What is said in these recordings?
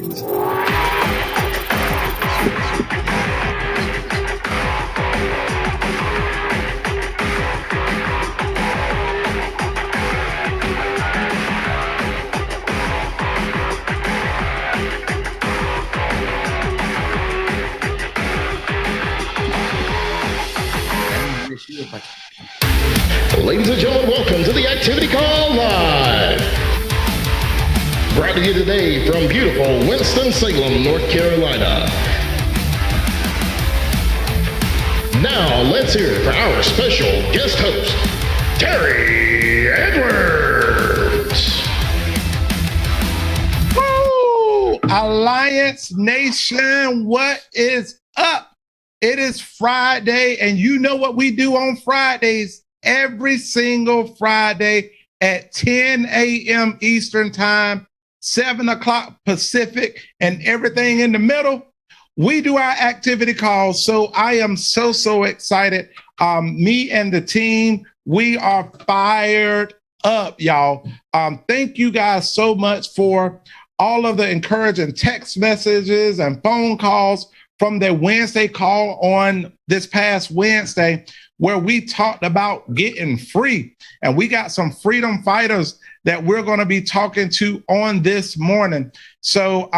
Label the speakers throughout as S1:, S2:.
S1: Ladies and gentlemen, welcome to the Activity Call Live. Brought to you today from beautiful Winston-Salem, North Carolina. Now, let's hear it for our special guest host, Terry Edwards.
S2: Woo! Alliance Nation, what is up? It is Friday, and you know what we do on Fridays. Every single Friday at 10 a.m. Eastern Time, 7 o'clock Pacific, and everything in the middle, we do our activity calls. So I am so excited. Me and the team, we are fired up, y'all. Thank you guys so much for all of the encouraging text messages and phone calls from the Wednesday call on this past Wednesday, where we talked about getting free. And we got some freedom fighters that we're going to be talking to on this morning. So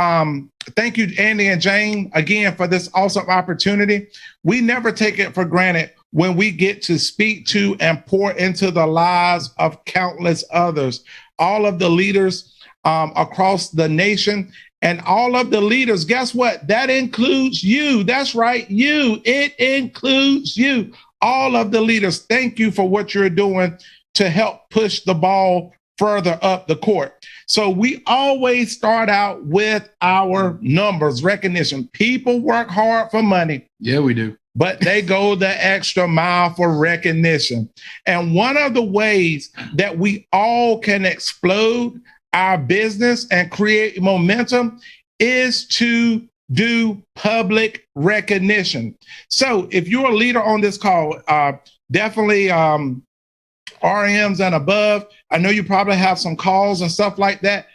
S2: thank you, Andy and Jane, again, for this awesome opportunity. We never take it for granted when we get to speak to and pour into the lives of countless others. All of the leaders across the nation, and all of the leaders, guess what? That includes you. That's right, you. It includes you. All of the leaders, thank you for what you're doing to help push the ball further up the court. So we always start out with our numbers recognition. People work hard for money.
S3: Yeah, we do.
S2: But they go the extra mile for recognition. And one of the ways that we all can explode our business and create momentum is to do public recognition. So if you're a leader on this call, definitely RMs and above, I know you probably have some calls and stuff like that.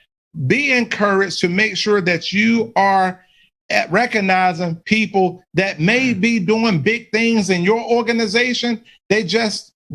S2: Be encouraged to make sure that you are at recognizing people that may be doing big things in your organization. They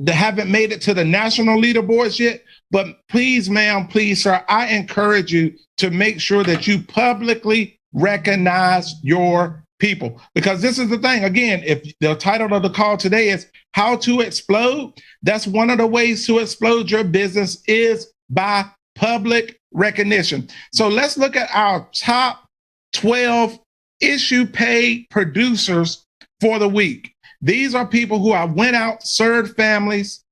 S2: haven't made it to the national leaderboards yet. But please, ma'am, please, sir, I encourage you to make sure that you publicly recognize your people. Because this is the thing, again, if the title of the call today is How to Explode, that's one of the ways to explode your business is by public recognition. So let's look at our top 12 issue paid producers for the week. These are people who have went out, served families,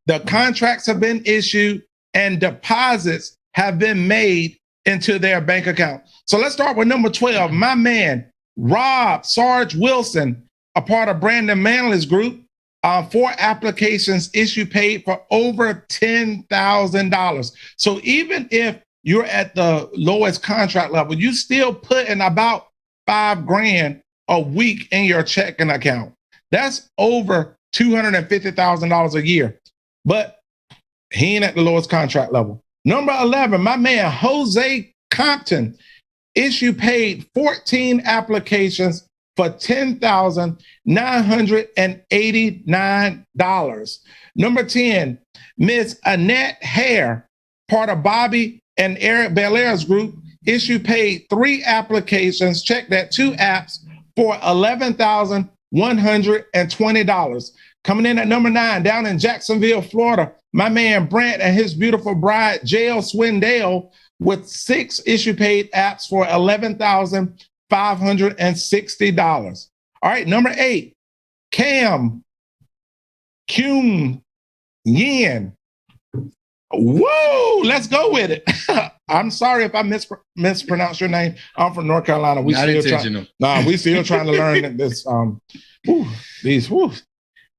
S2: the contracts have been issued, and deposits have been made into their bank account. So let's start with number 12, my man, Rob Sarge Wilson, a part of Brandon Manley's group, 4 applications issue paid for over $10,000. So even if you're at the lowest contract level, you still put in about $5,000 a week in your checking account. That's over $250,000 a year. But he ain't at the lowest contract level. Number 11, my man, Jose Compton, issue paid 14 applications for $10,989. Number 10, Miss Annette Hare, part of Bobby and Eric Belair's group, issue paid 3 applications, check that, 2 apps for $11,120. Coming in at number 9, down in Jacksonville, Florida, my man Brant and his beautiful bride, Jael Swindale, with 6 issue paid apps for $11,560. All right, number 8, Cam Kyung Yin. Whoa, let's go with it. I'm sorry if I mispronounced your name. I'm from North Carolina. We still trying to learn this.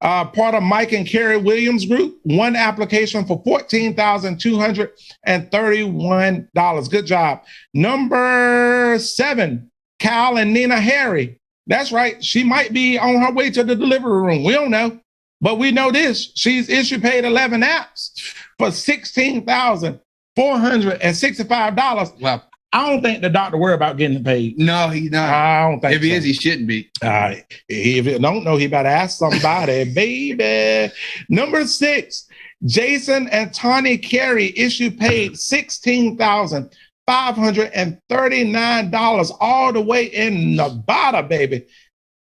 S2: Part of Mike and Carrie Williams group, 1 application for $14,231. Good job. Number 7, Cal and Nina Harry. That's right. She might be on her way to the delivery room. We don't know, but we know this. She's issue paid 11 apps for $16,465.
S3: Wow.
S2: I don't think the doctor worry about getting paid.
S3: No, he's not.
S2: I don't think
S3: if he
S2: so.
S3: is, he shouldn't be.
S2: If you don't know, he better ask somebody, baby. Number 6, Jason and Tawny Carey issue paid $16,539 all the way in Nevada, baby.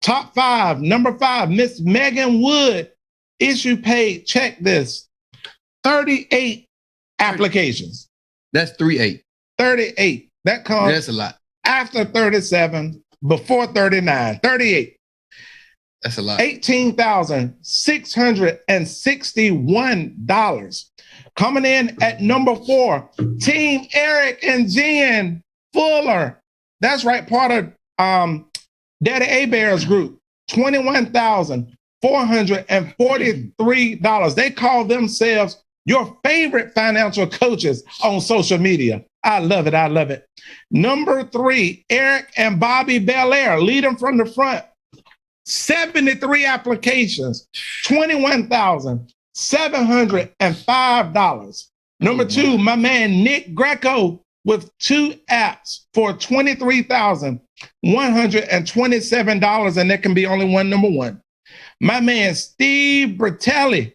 S2: Top 5, number 5, Miss Megan Wood issue paid, check this, 38 applications.
S3: That's 3-8.
S2: 38. That comes
S3: That's a lot.
S2: after 37, before 39, 38.
S3: That's a lot.
S2: $18,661. Coming in at number 4, Team Eric and Jen Fuller. That's right, part of Daddy A-Bear's group. $21,443. They call themselves your favorite financial coaches on social media. I love it. I love it. Number 3, Eric and Bobby Belair, leading from the front. 73 applications, $21,705. Number 2, my man Nick Greco with 2 apps for $23,127, and there can be only one number 1. My man Steve Bertelli.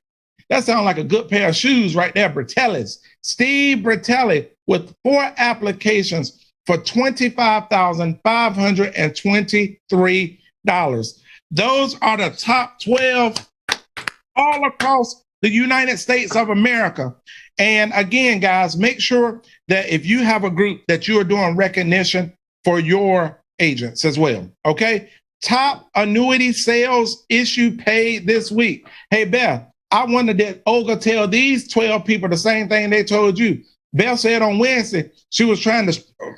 S2: That sounds like a good pair of shoes right there, Bertelli's. Steve Bertelli with 4 applications for $25,523. Those are the top 12 all across the United States of America. And again, guys, make sure that if you have a group that you are doing recognition for your agents as well, okay? Top annuity sales issue paid this week. Hey, Beth, I wondered that Olga tell these 12 people the same thing they told you. Beth said on Wednesday she was trying to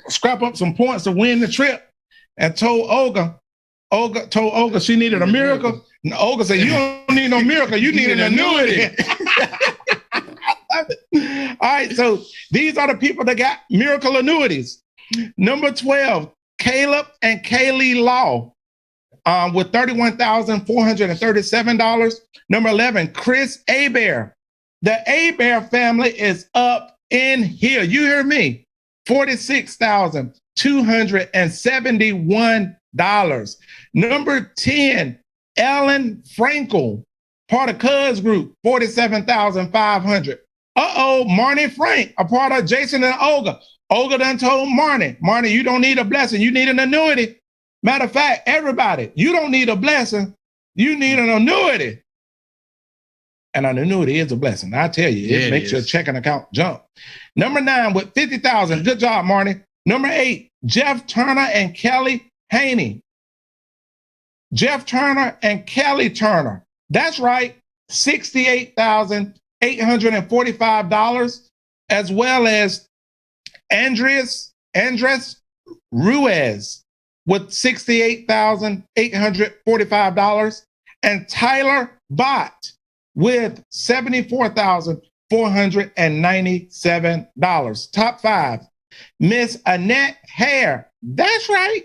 S2: scrap up some points to win the trip and told Olga she needed a miracle. And Olga said, you don't need no miracle, you need an annuity. All right, so these are the people that got miracle annuities. Number 12, Caleb and Kaylee Law with $31,437. Number 11, Chris Abear. The Abear family is up in here. You hear me? $46,271. Number 10, Ellen Frankel, part of Cuz Group, $47,500. Marnie Frank, a part of Jason and Olga. Olga done told Marnie, you don't need a blessing, you need an annuity. Matter of fact, everybody, you don't need a blessing, you need an annuity. And an annuity is a blessing. I tell you, it makes your checking account jump. Number 9 with $50,000. Good job, Marnie. Number 8, Jeff Turner and Kelly Haney. Jeff Turner and Kelly Turner. That's right, $68,845, as well as Andres Ruiz with $68,845, and Tyler Bott with $74,497. Top 5, Miss Annette Hare. That's right,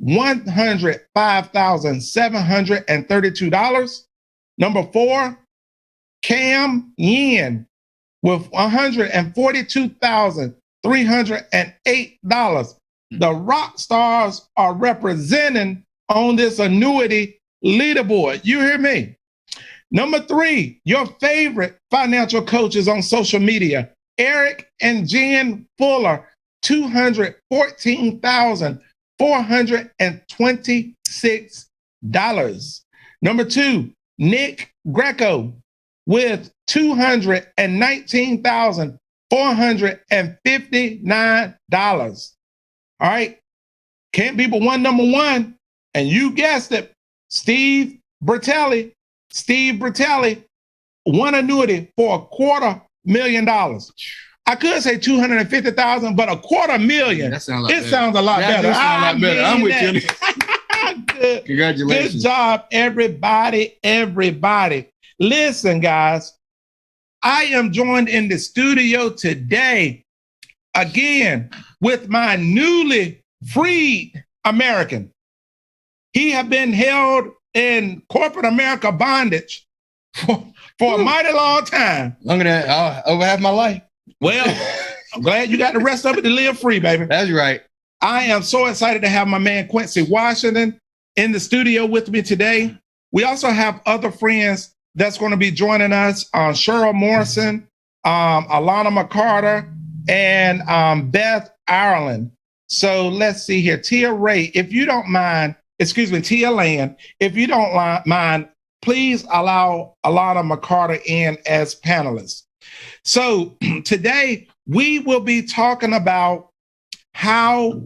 S2: $105,732. Number 4, Cam Yin with $142,308. The rock stars are representing on this annuity leaderboard. You hear me? Number 3, your favorite financial coaches on social media, Eric and Jen Fuller, $214,426. Number 2, Nick Greco with $219,459. All right. Can't be but one number 1. And you guessed it, Steve Bertelli. Steve Bertelli, one annuity for $250,000. I could say $250,000, but $250,000. That sounds like sounds a lot better.
S3: I'm with you.
S2: Good.
S3: Congratulations.
S2: Good job, everybody. Listen, guys, I am joined in the studio today again with my newly freed American. He had been held in corporate America bondage for a mighty long time.
S3: Longer than over half my life.
S2: Well, I'm glad you got the rest of it to live free, baby.
S3: That's right.
S2: I am so excited to have my man Quincy Washington in the studio with me today. We also have other friends that's going to be joining us, Cheryl Morrison, Alana McCarter, and Beth Ireland. So let's see here. Tia Ray, if you don't mind, Tia Land, if you don't mind, please allow Alana McCarter in as panelists. So today we will be talking about how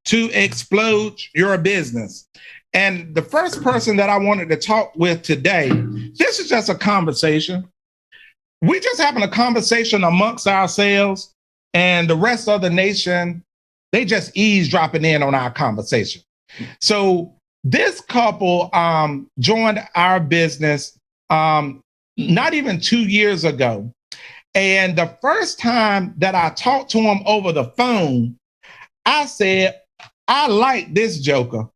S2: to explode your business. And the first person that I wanted to talk with today, this is just a conversation. We're just having a conversation amongst ourselves, and the rest of the nation, they just eavesdropping in on our conversation. So this couple joined our business not even 2 years ago. And the first time that I talked to him over the phone, I said, I like this joker.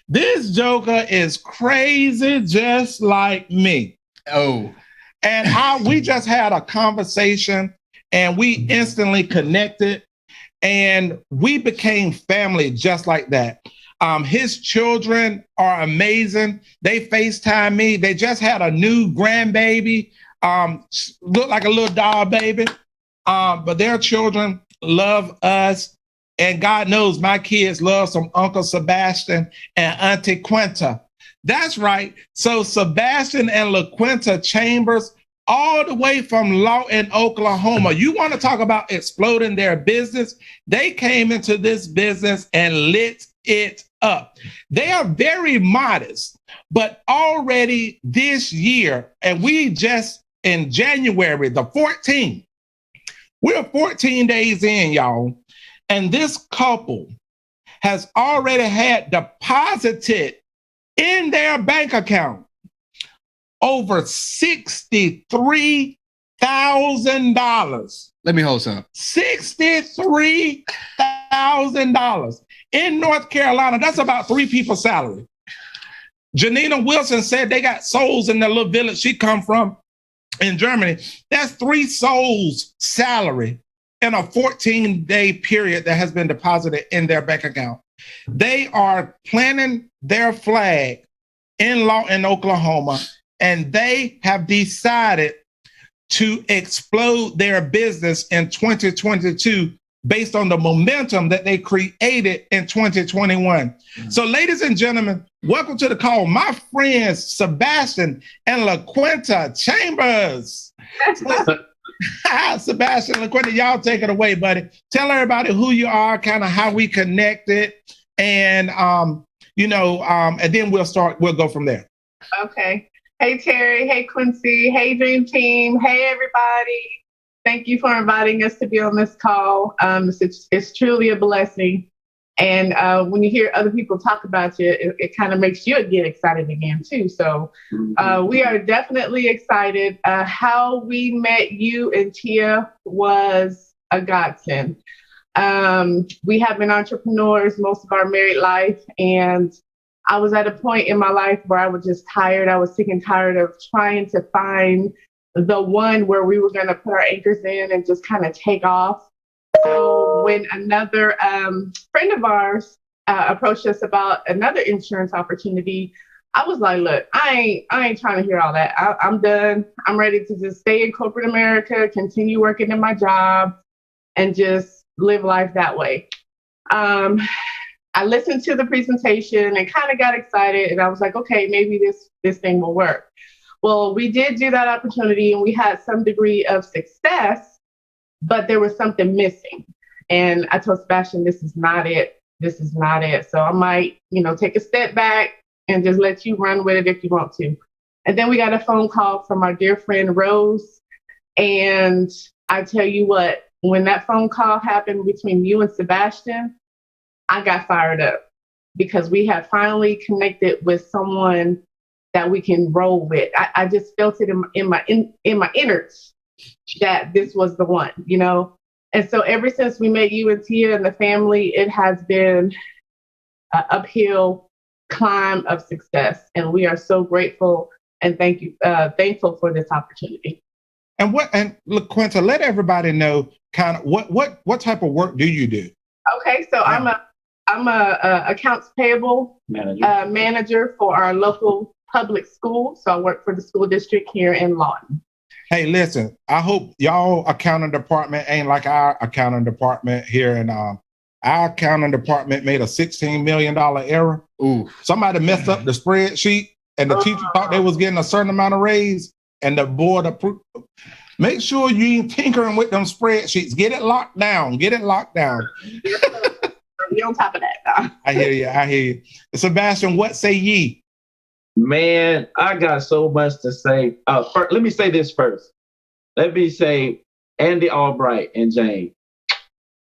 S2: This joker is crazy just like me.
S3: Oh.
S2: And we just had a conversation and we instantly connected and we became family just like that. His children are amazing. They FaceTime me. They just had a new grandbaby, look like a little doll baby. But their children love us. And God knows my kids love some Uncle Sebastian and Auntie Quinta. That's right. So Sebastian and LaQuinta Chambers, all the way from Lawton, Oklahoma. You want to talk about exploding their business? They came into this business and lit it up. They are very modest, but already this year, and we just in January the 14th, we're 14 days in, y'all. And this couple has already had deposited in their bank account over $63,000.
S3: Let me hold some.
S2: $63,000 in North Carolina. That's about 3 people's salary. Janina Wilson said they got souls in the little village she come from in Germany. That's 3 souls' salary in a 14-day period that has been deposited in their bank account. They are planting their flag in Lawton, Oklahoma, and they have decided to explode their business in 2022 based on the momentum that they created in 2021. So, ladies and gentlemen, welcome to the call. My friends, Sebastian and LaQuinta Chambers. Sebastian, LaQuinta, y'all take it away, buddy. Tell everybody who you are, kind of how we connected, and and then we'll go from there.
S4: Okay. Hey, Terry. Hey, Quincy. Hey, Dream Team. Hey, everybody. Thank you for inviting us to be on this call. It's truly a blessing. And when you hear other people talk about you, it kind of makes you get excited again, too. So we are definitely excited. How we met you and Tia was a godsend. We have been entrepreneurs most of our married life. And I was at a point in my life where I was just tired. I was sick and tired of trying to find the one where we were going to put our anchors in and just kind of take off. So when another friend of ours approached us about another insurance opportunity, I was like, look, I ain't trying to hear all that. I'm done. I'm ready to just stay in corporate America, continue working in my job, and just live life that way. I listened to the presentation and kind of got excited, and I was like, okay, maybe this thing will work. Well, we did do that opportunity, and we had some degree of success, but there was something missing. And I told Sebastian, this is not it. This is not it. So I might, take a step back and just let you run with it if you want to. And then we got a phone call from our dear friend Rose. And I tell you what, when that phone call happened between you and Sebastian, I got fired up because we have finally connected with someone that we can roll with. I just felt it in my innards that this was the one, And so ever since we met you and Tia and the family, it has been an uphill climb of success. And we are so grateful and thankful for this opportunity.
S2: And look, Quinta, let everybody know kind of what type of work do you do?
S4: Okay, so I'm a accounts payable manager for our local public school. So I work for the school district here in Lawton.
S2: Hey, listen, I hope y'all accounting department ain't like our accounting department here. And our accounting department made a $16 million error.
S3: Ooh.
S2: Somebody messed up the spreadsheet and the teacher thought they was getting a certain amount of raise and the board approved. Make sure you ain't tinkering with them spreadsheets. Get it locked down. Get it locked down.
S4: We on top of that now.
S2: I hear you. Sebastian, what say ye?
S5: Man, I got so much to say. Let me say this first. Let me say, Andy Albright and Jane,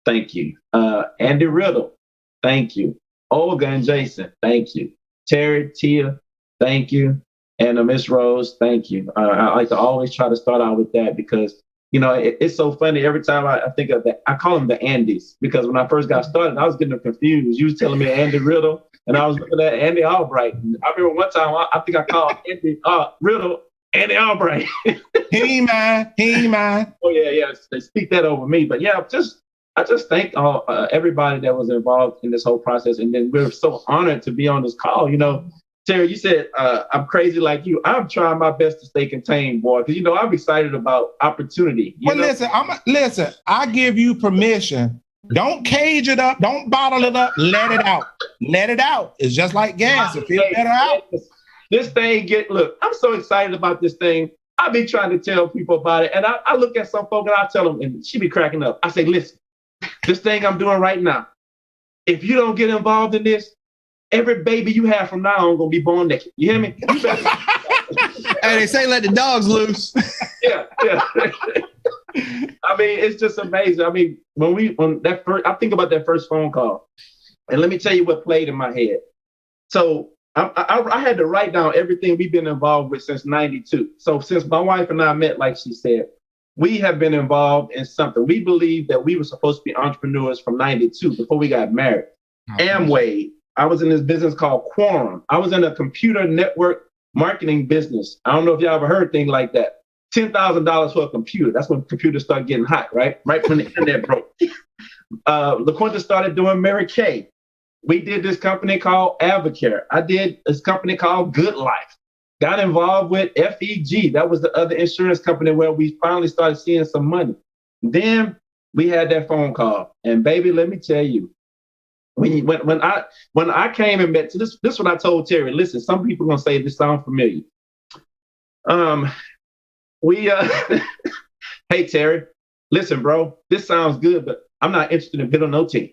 S5: thank you. Andy Riddle, thank you. Olga and Jason, thank you. Terry, Tia, thank you. And Miss Rose, thank you. I like to always try to start out with that because, it's so funny. Every time I think of that, I call them the Andys because when I first got started, I was getting them confused. You was telling me Andy Riddle, and I was looking at Andy Albright. I remember one time, I think I called Andy Riddle Andy Albright.
S2: He ain't mine.
S5: Oh, yeah. They speak that over me. But yeah, I just thank everybody that was involved in this whole process. And then we're so honored to be on this call. Terry, you said, I'm crazy like you. I'm trying my best to stay contained, boy, because, I'm excited about opportunity.
S2: Listen, I give you permission. Don't cage it up. Don't bottle it up. Let it out. Let it out. It's just like gas. It feels better out.
S5: This thing I'm so excited about this thing. I be trying to tell people about it. And I look at some folk and I tell them, and she be cracking up. I say, listen, this thing I'm doing right now, if you don't get involved in this, every baby you have from now on gonna be born naked. You hear me?
S3: Hey, they say let the dogs loose.
S5: Yeah. I mean, it's just amazing. I mean, I think about that first phone call, and let me tell you what played in my head. So I had to write down everything we've been involved with since '92. So since my wife and I met, like she said, we have been involved in something. We believe that we were supposed to be entrepreneurs from '92 before we got married. Amway. I was in this business called Quorum. I was in a computer network marketing business. I don't know if y'all ever heard things like that. $10,000 for a computer. That's when computers start getting hot, right? Right when the internet broke. LaQuinta started doing Mary Kay. We did this company called Avocare. I did this company called Good Life. Got involved with FEG. That was the other insurance company where we finally started seeing some money. Then we had that phone call. And baby, let me tell you, when I came and met, this is what I told Terry. Listen, some people are gonna say this sounds familiar. Hey Terry, listen, bro, this sounds good, but I'm not interested in building no team.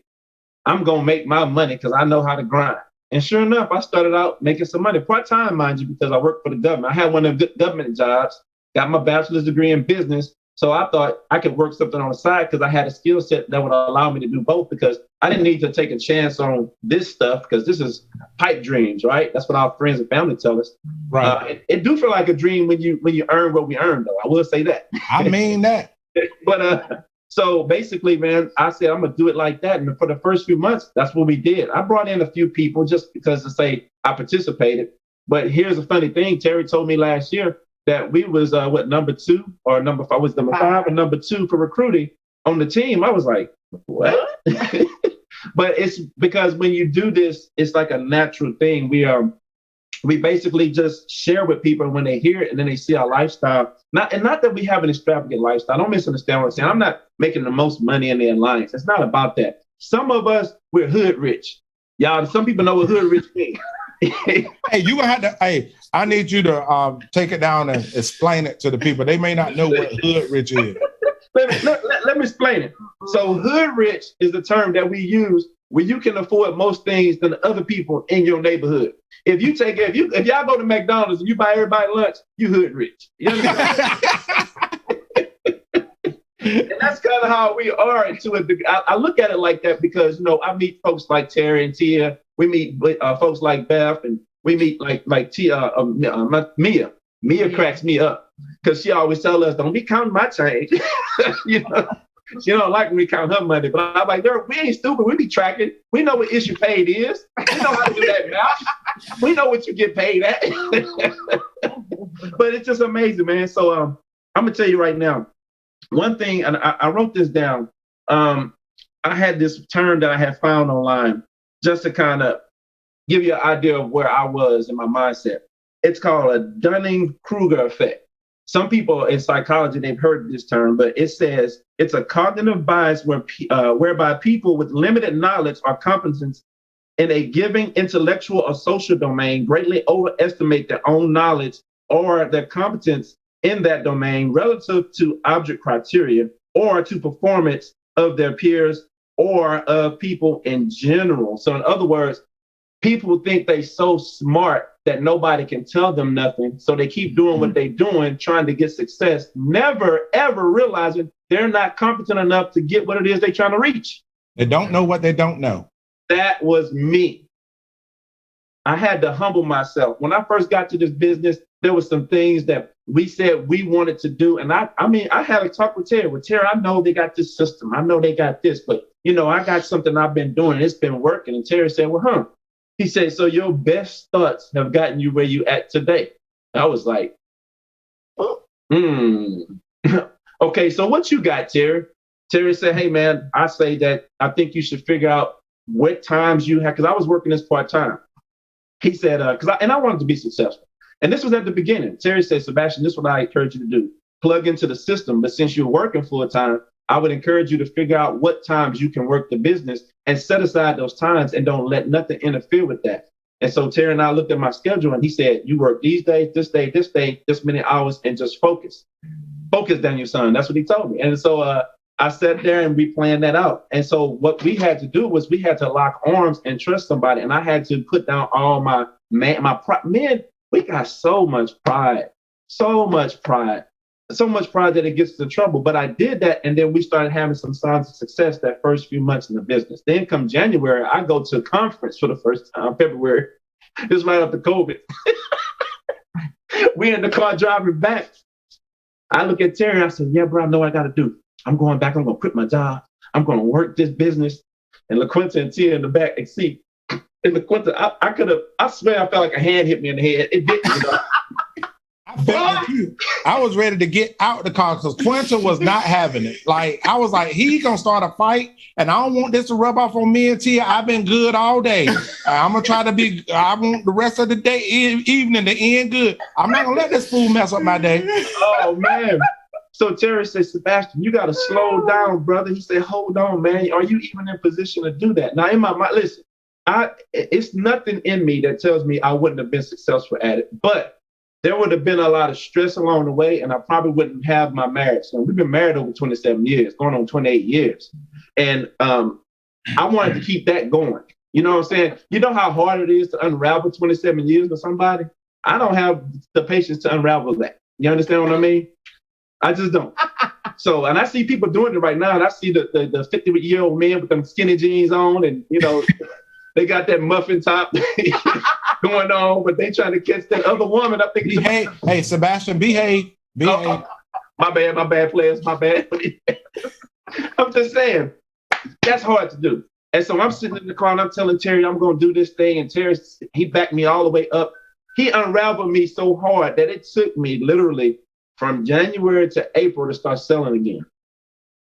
S5: I'm gonna make my money because I know how to grind. And sure enough, I started out making some money, part-time, mind you, because I worked for the government. I had one of the government jobs, got my bachelor's degree in business. So I thought I could work something on the side because I had a skill set that would allow me to do both because I didn't need to take a chance on this stuff because this is pipe dreams, right? That's what our friends and family tell us.
S2: Right.
S5: It do feel like a dream when you earn what we earn, though. I will say that.
S2: I mean that.
S5: But so basically, man, I said I'm gonna do it like that. And for the first few months, that's what we did. I brought in a few people just because to say I participated. But here's a funny thing. Terry told me last year that we was number 2 or number 5 was number 5 or number 2 for recruiting on the team. I was like, what? But it's because when you do this, it's like a natural thing. We basically just share with people when they hear it and then they see our lifestyle. Not that we have an extravagant lifestyle. Don't misunderstand what I'm saying. I'm not making the most money in the alliance. It's not about that. Some of us, we're hood rich. Y'all, some people know what hood rich means.
S2: Hey, you gonna have to. Hey, I need you to take it down and explain it to the people. They may not know what hood rich is.
S5: Let me explain it. So, hood rich is the term that we use where you can afford most things than other people in your neighborhood. If y'all go to McDonald's and you buy everybody lunch, you hood rich. You understand? And that's kind of how we are. I look at it like that because I meet folks like Terry and Tia. We meet folks like Beth, and we meet like Tia, Mia. Mia cracks me up because she always tells us, "Don't be counting my change." She don't like when we count her money, but I'm like, we ain't stupid. We be tracking. We know what issue paid is. We know how to do that math. We know what you get paid at. But it's just amazing, man. So I'm gonna tell you right now. One thing, and I wrote this down. I had this term that I had found online just to kind of give you an idea of where I was in my mindset. It's called a Dunning-Kruger effect. Some people in psychology, they've heard this term, but it says it's a cognitive bias whereby people with limited knowledge or competence in a given intellectual or social domain greatly overestimate their own knowledge or their competence in that domain relative to object criteria or to performance of their peers or of people in general. So in other words, people think they're so smart that nobody can tell them nothing. So they keep doing what they're doing, trying to get success, never, ever realizing they're not competent enough to get what it is they're trying to reach.
S2: They don't know what they don't know.
S5: That was me. I had to humble myself. When I first got to this business, there were some things that we said we wanted to do. And I had a talk with Terry. With Terry, I know they got this system. I know they got this, but I got something I've been doing. It's been working. And Terry said, well, He said, so your best thoughts have gotten you where you at today. I was like, Okay, so what you got, Terry? Terry said, hey, man, I say that I think you should figure out what times you have, because I was working this part-time. He said, I wanted to be successful. And this was at the beginning. Terry said, Sebastian, this is what I encourage you to do. Plug into the system. But since you're working full-time, I would encourage you to figure out what times you can work the business and set aside those times and don't let nothing interfere with that. And so Terry and I looked at my schedule and he said, you work these days, this day, this many hours, and just focus. Focus, Daniel, son. That's what he told me. And so I sat there and we planned that out. And so what we had to do was we had to lock arms and trust somebody. And I had to put down all my we got so much pride that it gets into trouble. But I did that. And then we started having some signs of success that first few months in the business. Then come January, I go to a conference for the first time, February. This is right after COVID. We in the car driving back. I look at Terry, I said, yeah, bro, I know what I got to do. I'm going back. I'm going to quit my job. I'm going to work this business. And LaQuinta and Tia in the back, and see, and LaQuinta, I swear I felt like a hand hit me in the head. It didn't,
S2: I felt like you. I was ready to get out the car because Quinta was not having it. Like, I was like, he gonna start a fight, and I don't want this to rub off on me and Tia. I've been good all day. I'm gonna try to be. I want the rest of the day, evening to end good. I'm not gonna let this fool mess up my day.
S5: Oh man. So Terry said, Sebastian, you got to slow down, brother. He said, hold on, man. Are you even in position to do that? Now, in my mind, listen, it's nothing in me that tells me I wouldn't have been successful at it, but there would have been a lot of stress along the way, and I probably wouldn't have my marriage. So we've been married over 27 years, going on 28 years. And I wanted to keep that going. You know what I'm saying? You know how hard it is to unravel 27 years with somebody? I don't have the patience to unravel that. You understand what I mean? I just don't. So, and I see people doing it right now, and I see the 50-year-old men with them skinny jeans on, and they got that muffin top going on, but they trying to catch that other woman. I think.
S2: Behave. Hey, Sebastian, behave.
S5: My bad, players. My bad. I'm just saying, that's hard to do. And so I'm sitting in the car and I'm telling Terry I'm going to do this thing, and Terry, he backed me all the way up. He unraveled me so hard that it took me literally from January to April to start selling again.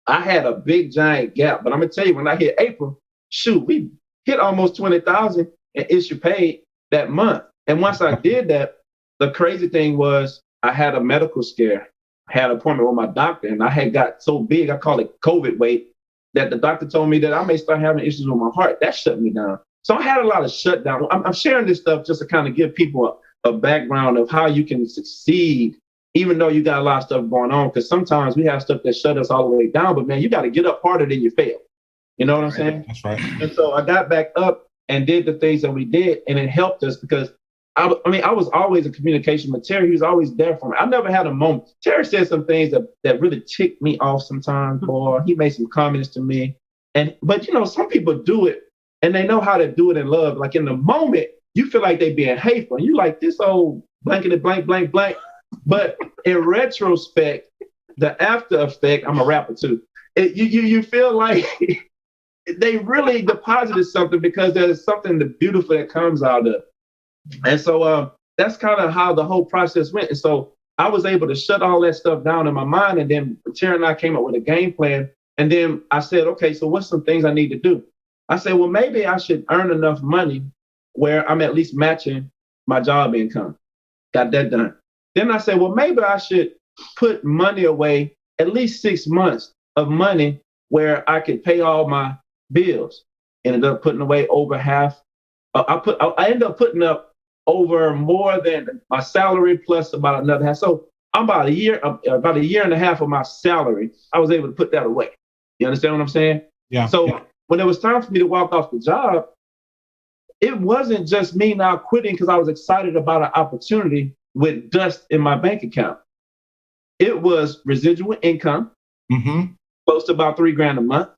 S5: I had a big giant gap, but I'm gonna tell you, when I hit April, shoot, we hit almost 20,000 and issue paid that month. And once I did that, the crazy thing was I had a medical scare. I had an appointment with my doctor, and I had got so big, I call it COVID weight, that the doctor told me that I may start having issues with my heart. That shut me down. So I had a lot of shutdown. I'm sharing this stuff just to kind of give people a background of how you can succeed even though you got a lot of stuff going on, because sometimes we have stuff that shut us all the way down, but man, you got to get up harder than you fail. You know what I'm saying?
S2: That's right.
S5: And so I got back up and did the things that we did, and it helped us because I was always in communication with Terry. He was always there for me. I never had a moment. Terry said some things that really ticked me off sometimes, boy. He made some comments to me. But some people do it and they know how to do it in love. Like in the moment, you feel like they being hateful. And you like this old blankety blank, blank, blank. But in retrospect, the after effect, I'm a rapper too. You feel like they really deposited something because there's something beautiful that comes out of it. And so that's kind of how the whole process went. And so I was able to shut all that stuff down in my mind. And then Terry and I came up with a game plan. And then I said, okay, so what's some things I need to do? I said, well, maybe I should earn enough money where I'm at least matching my job income. Got that done. Then I said, well, maybe I should put money away, at least 6 months of money where I could pay all my bills. Ended up putting away over half. I ended up putting up over more than my salary plus about another half. So I'm about a year and a half of my salary, I was able to put that away. You understand what I'm saying?
S2: Yeah.
S5: So when it was time for me to walk off the job, it wasn't just me now quitting because I was excited about an opportunity with dust in my bank account. It was residual income, close to about $3,000 a month.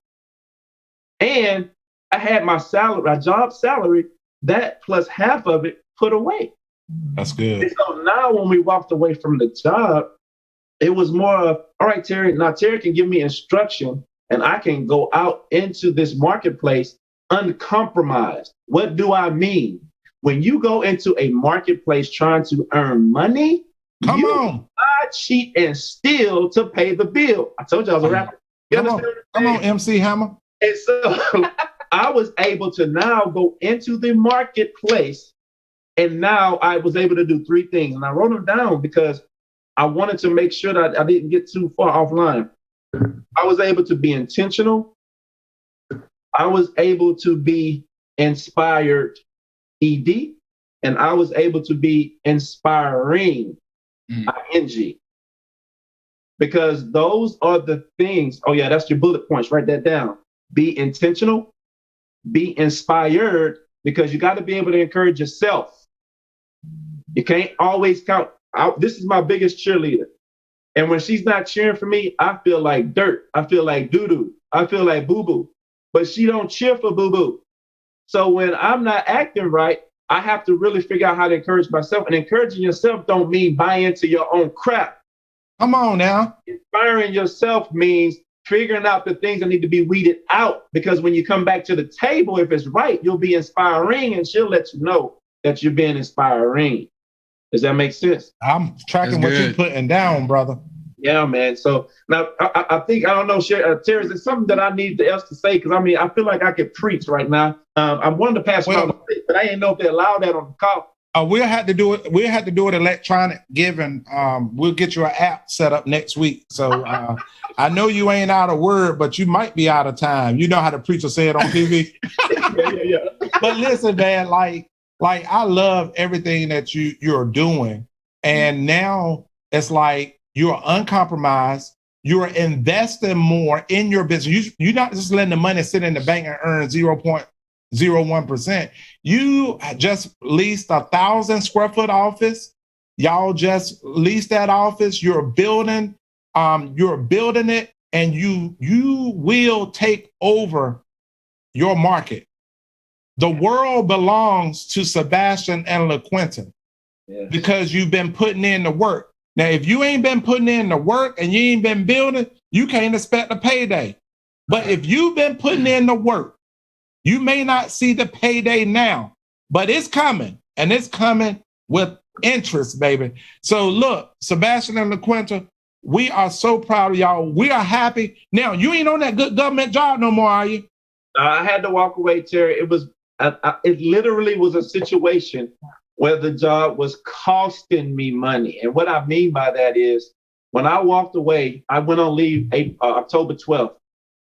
S5: And I had my salary, my job salary, that plus half of it put away.
S2: That's good.
S5: And so now when we walked away from the job, it was more of, all right, Terry, now Terry can give me instruction and I can go out into this marketplace uncompromised. What do I mean? When you go into a marketplace trying to earn money,
S2: Come on.
S5: lie, cheat, and steal to pay the bill. I told you I was a rapper.
S2: Come on, MC Hammer.
S5: And so I was able to now go into the marketplace, and now I was able to do 3 things. And I wrote them down because I wanted to make sure that I didn't get too far offline. I was able to be intentional. I was able to be inspired, ED, and I was able to be inspiring, ING. Because those are the things. Oh, yeah, that's your bullet points. Write that down. Be intentional, be inspired, because you got to be able to encourage yourself. You can't always count. This is my biggest cheerleader. And when she's not cheering for me, I feel like dirt. I feel like doo-doo. I feel like boo-boo. But she don't cheer for boo-boo. So when I'm not acting right, I have to really figure out how to encourage myself. And encouraging yourself don't mean buy into your own crap.
S2: Come on now.
S5: Inspiring yourself means figuring out the things that need to be weeded out. Because when you come back to the table, if it's right, you'll be inspiring, and she'll let you know that you're being inspiring. Does that make sense?
S2: I'm tracking what you're putting down, brother.
S5: Yeah, man. So now I think, I don't know, Terry, is there something that I need else to say? Because I mean, I feel like I could preach right now. I wanted to pass it on, but I didn't know if they allow that on the call.
S2: We'll have to do it. We'll have to do it electronic. Given, we'll get you an app set up next week. So I know you ain't out of word, but you might be out of time. You know how to preach or say it on TV. yeah. But listen, man, like I love everything that you're doing, and now it's like you're uncompromised. You're investing more in your business. You're not just letting the money sit in the bank and earn 0.01%. You just leased 1,000 square foot office. Y'all just leased that office. You're building it, and you will take over your market. The world belongs to Sebastian and LaQuinta because you've been putting in the work. Now, if you ain't been putting in the work and you ain't been building, you can't expect a payday. But if you've been putting in the work, you may not see the payday now, but it's coming, and it's coming with interest, baby. So look, Sebastian and LaQuinta, we are so proud of y'all. We are happy. Now, you ain't on that good government job no more, are you?
S5: I had to walk away, Terry. It literally was a situation where the job was costing me money. And what I mean by that is, when I walked away, I went on leave October 12th.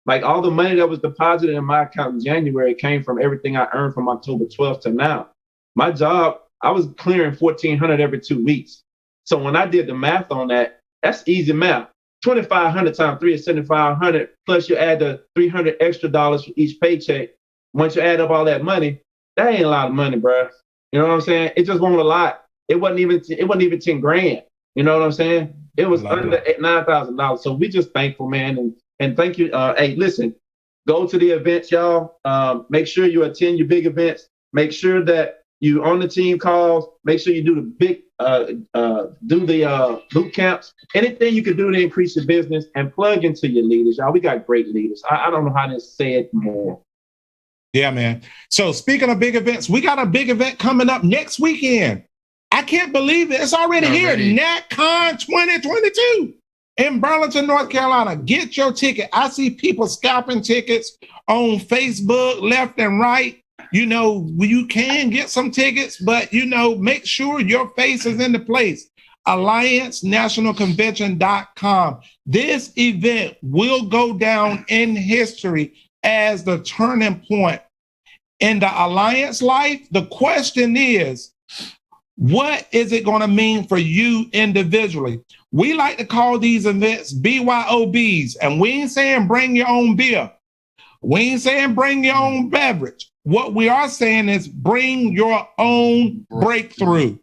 S5: Like, all the money that was deposited in my account in January came from everything I earned from October 12th to now. My job, I was clearing $1,400 every 2 weeks. So when I did the math on that, that's easy math. 2,500 times 3 is 7,500. Plus you add the $300 extra dollars for each paycheck. Once you add up all that money, that ain't a lot of money, bro. You know what I'm saying? It just wasn't a lot. It wasn't even 10 grand. You know what I'm saying? It was under $9,000. So we just thankful, man. And thank you. Hey, listen, go to the events, y'all. Make sure you attend your big events. Make sure that you on the team calls. Make sure you do the big, boot camps. Anything you can do to increase your business, and plug into your leaders, y'all. We got great leaders. I don't know how to say it more.
S2: Yeah, man. So speaking of big events, we got a big event coming up next weekend. I can't believe it. It's already here. NatCon 2022 in Burlington, North Carolina. Get your ticket. I see people scalping tickets on Facebook left and right. You know, you can get some tickets, but, you know, make sure your face is in the place. AllianceNationalConvention.com. This event will go down in history as the turning point in the Alliance life. The question is, what is it going to mean for you individually? We like to call these events BYOBs, and we ain't saying bring your own beer. We ain't saying bring your own beverage. What we are saying is bring your own breakthrough,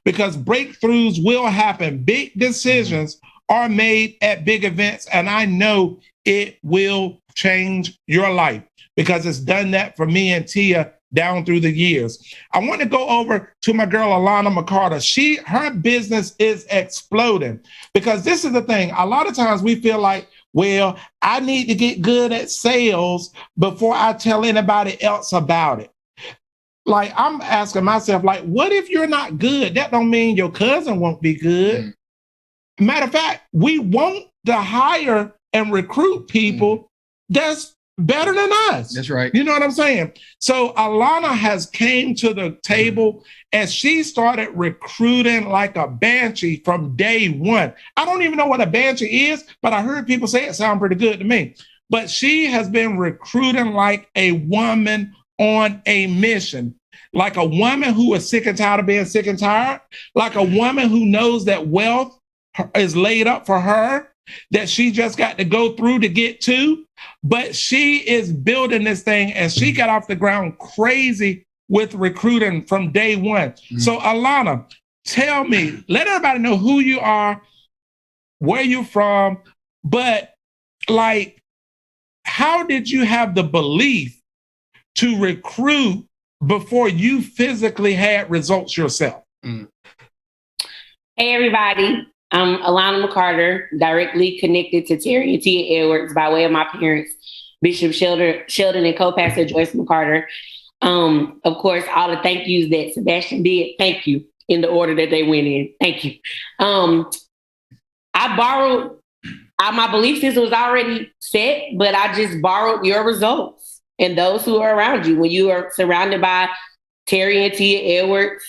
S2: because breakthroughs will happen. Big decisions are made at big events, and I know it will change your life because it's done that for me and Tia down through the years. I want to go over to my girl, Alana McCarter. Her business is exploding, because this is the thing. A lot of times we feel like, well, I need to get good at sales before I tell anybody else about it. Like, I'm asking myself, like, what if you're not good? That don't mean your cousin won't be good. Matter of fact, we want to hire and recruit people that's better than us.
S3: That's right.
S2: You know what I'm saying? So Alana has came to the table and she started recruiting like a banshee from day one. I don't even know what a banshee is, but I heard people say it sound pretty good to me. But she has been recruiting like a woman on a mission, like a woman who is sick and tired of being sick and tired, like a woman who knows that wealth is laid up for her, that she just got to go through to get to. But she is building this thing, and she got off the ground crazy with recruiting from day one. So Alana, tell me, let everybody know who you are, where you're from, but like, how did you have the belief to recruit before you physically had results yourself?
S6: Hey, everybody. I'm Alana McCarter, directly connected to Terry and Tia Edwards by way of my parents, Bishop Sheldon and co-pastor Joyce McCarter. Of course, all the thank yous that Sebastian did, thank you, in the order that they went in. Thank you. I borrowed, my belief system was already set, but I just borrowed your results and those who are around you. When you are surrounded by Terry and Tia Edwards,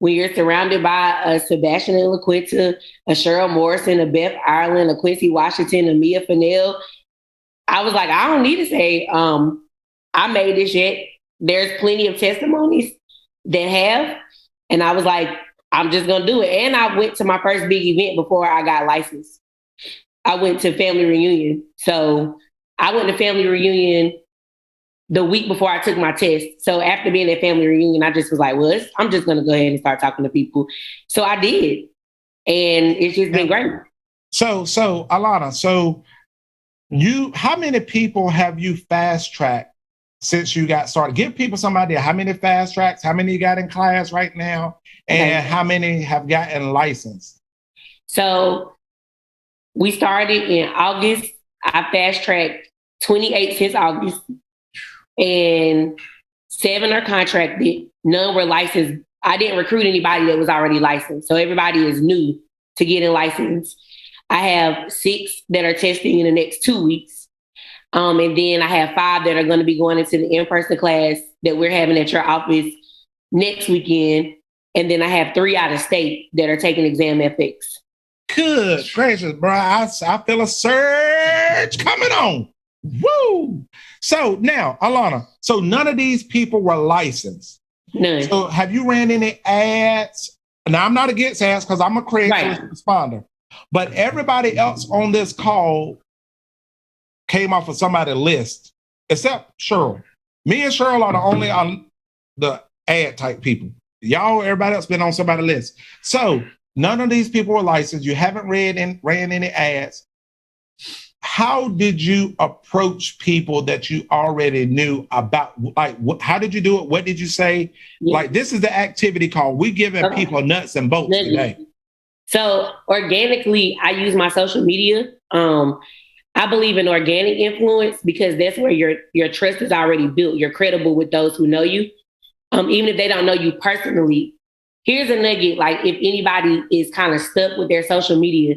S6: when you're surrounded by a Sebastian and LaQuinta, a Cheryl Morrison, a Beth Ireland, a Quincy Washington, a Mia Fennell, I was like, I don't need to say I made this yet. There's plenty of testimonies that have. And I was like, I'm just going to do it. And I went to my first big event before I got licensed. I went to family reunion. So I went to family reunion the week before I took my test. So after being at family reunion, I just was like, well, I'm just going to go ahead and start talking to people. So I did. And it's just been great.
S2: So Alana, how many people have you fast tracked since you got started? Give people some idea. How many fast tracks, how many you got in class right now, and how many have gotten licensed?
S6: So we started in August. I fast tracked 28 since August. And 7 are contracted. None were licensed. I didn't recruit anybody that was already licensed. So everybody is new to getting licensed. I have 6 that are testing in the next 2 weeks. And then I have 5 that are going to be going into the in-person class that we're having at your office next weekend. And then I have 3 out of state that are taking exam ethics.
S2: Good gracious, bro. I feel a surge coming on. Woo! So now, Alana, so none of these people were licensed.
S6: None.
S2: So have you ran any ads? Now, I'm not against ads because I'm a Craigslist responder. But everybody else on this call came off of somebody's list, except Cheryl. Me and Cheryl are the only on the ad type people. Everybody else been on somebody's list. So none of these people were licensed. You haven't ran any ads. How did you approach people that you already knew about? Like, how did you do it? What did you say? Yeah. Like, this is the activity call. We're giving people nuts and bolts today.
S6: So organically, I use my social media. I believe in organic influence because that's where your trust is already built. You're credible with those who know you. Even if they don't know you personally, here's a nugget. Like if anybody is kind of stuck with their social media,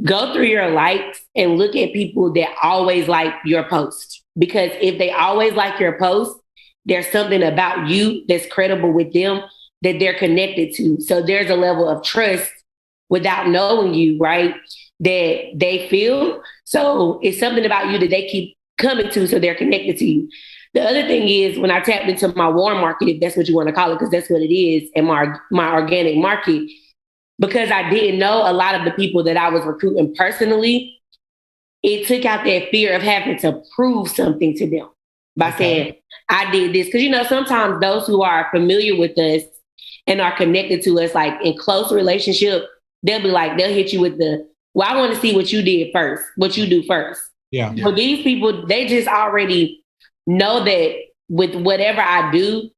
S6: go through your likes and look at people that always like your post. Because if they always like your post, there's something about you that's credible with them that they're connected to. So there's a level of trust without knowing you, right? That they feel. So it's something about you that they keep coming to, so they're connected to you. The other thing is when I tapped into my warm market, if that's what you want to call it, because that's what it is, and my organic market, because I didn't know a lot of the people that I was recruiting personally, it took out that fear of having to prove something to them by saying, I did this. Because, sometimes those who are familiar with us and are connected to us, like in close relationship, they'll hit you with well, I want to see what you did first, what you do first.
S2: Yeah.
S6: But these people, they just already know that with whatever I do,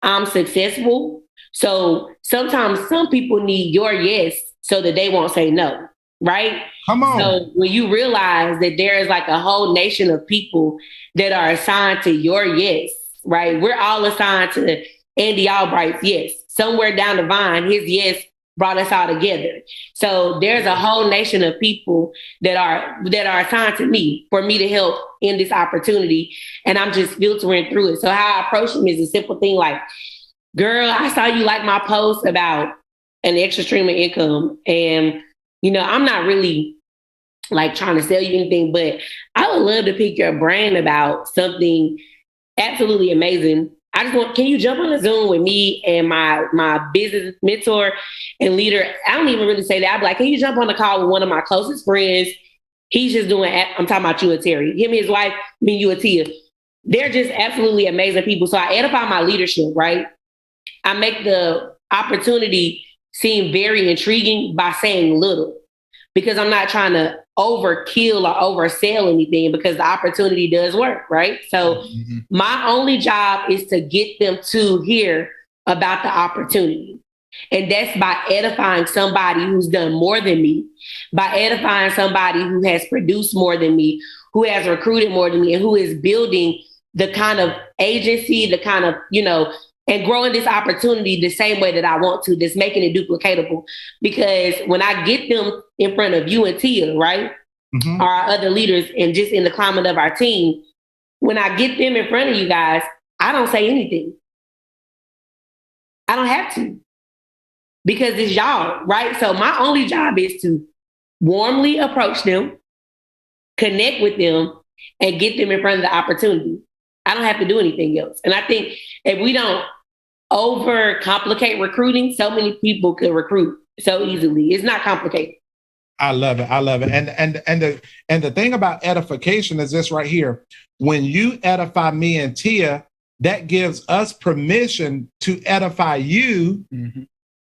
S6: I'm successful. So sometimes some people need your yes so that they won't say no, right?
S2: Come on.
S6: So when you realize that there is like a whole nation of people that are assigned to your yes, right? We're all assigned to Andy Albright's yes. Somewhere down the vine, his yes brought us all together. So there's a whole nation of people that are assigned to me for me to help in this opportunity. And I'm just filtering through it. So how I approach them is a simple thing like, girl, I saw you like my post about an extra stream of income. And, I'm not really like trying to sell you anything, but I would love to pick your brain about something absolutely amazing. Can you jump on a Zoom with me and my business mentor and leader? I don't even really say that. I'd be like, can you jump on a call with one of my closest friends? He's just I'm talking about you and Terry. Him and his wife, me and you and Tia. They're just absolutely amazing people. So I edify my leadership, right? I make the opportunity seem very intriguing by saying little, because I'm not trying to overkill or oversell anything, because the opportunity does work, right? So my only job is to get them to hear about the opportunity. And that's by edifying somebody who's done more than me, by edifying somebody who has produced more than me, who has recruited more than me, and who is building the kind of agency, the kind of, and growing this opportunity the same way that I want to, that's making it duplicatable. Because when I get them in front of you and Tia, right, or our other leaders, and just in the climate of our team, when I get them in front of you guys, I don't say anything. I don't have to, because it's y'all, right? So my only job is to warmly approach them, connect with them, and get them in front of the opportunity. I don't have to do anything else. And I think if we don't overcomplicate recruiting, so many people could recruit so easily. It's not complicated.
S2: I love it. And the thing about edification is this right here. When you edify me and Tia, that gives us permission to edify you,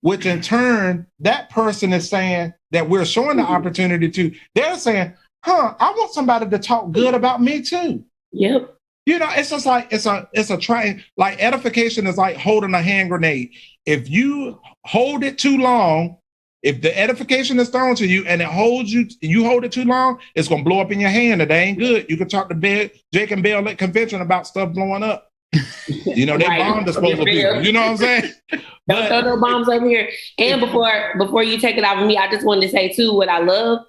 S2: which in turn, that person is saying that we're showing the opportunity to. They're saying, I want somebody to talk good about me too.
S6: Yep.
S2: It's just like it's a trying, like edification is like holding a hand grenade. If you hold it too long, if the edification is thrown to you and it holds you, you hold it too long, it's gonna blow up in your hand. It ain't good. You can talk to Jake and Bill at convention about stuff blowing up. They bomb disposal people. You know what I'm saying?
S6: Don't throw no bombs over here. And before you take it off of me, I just wanted to say too, what I love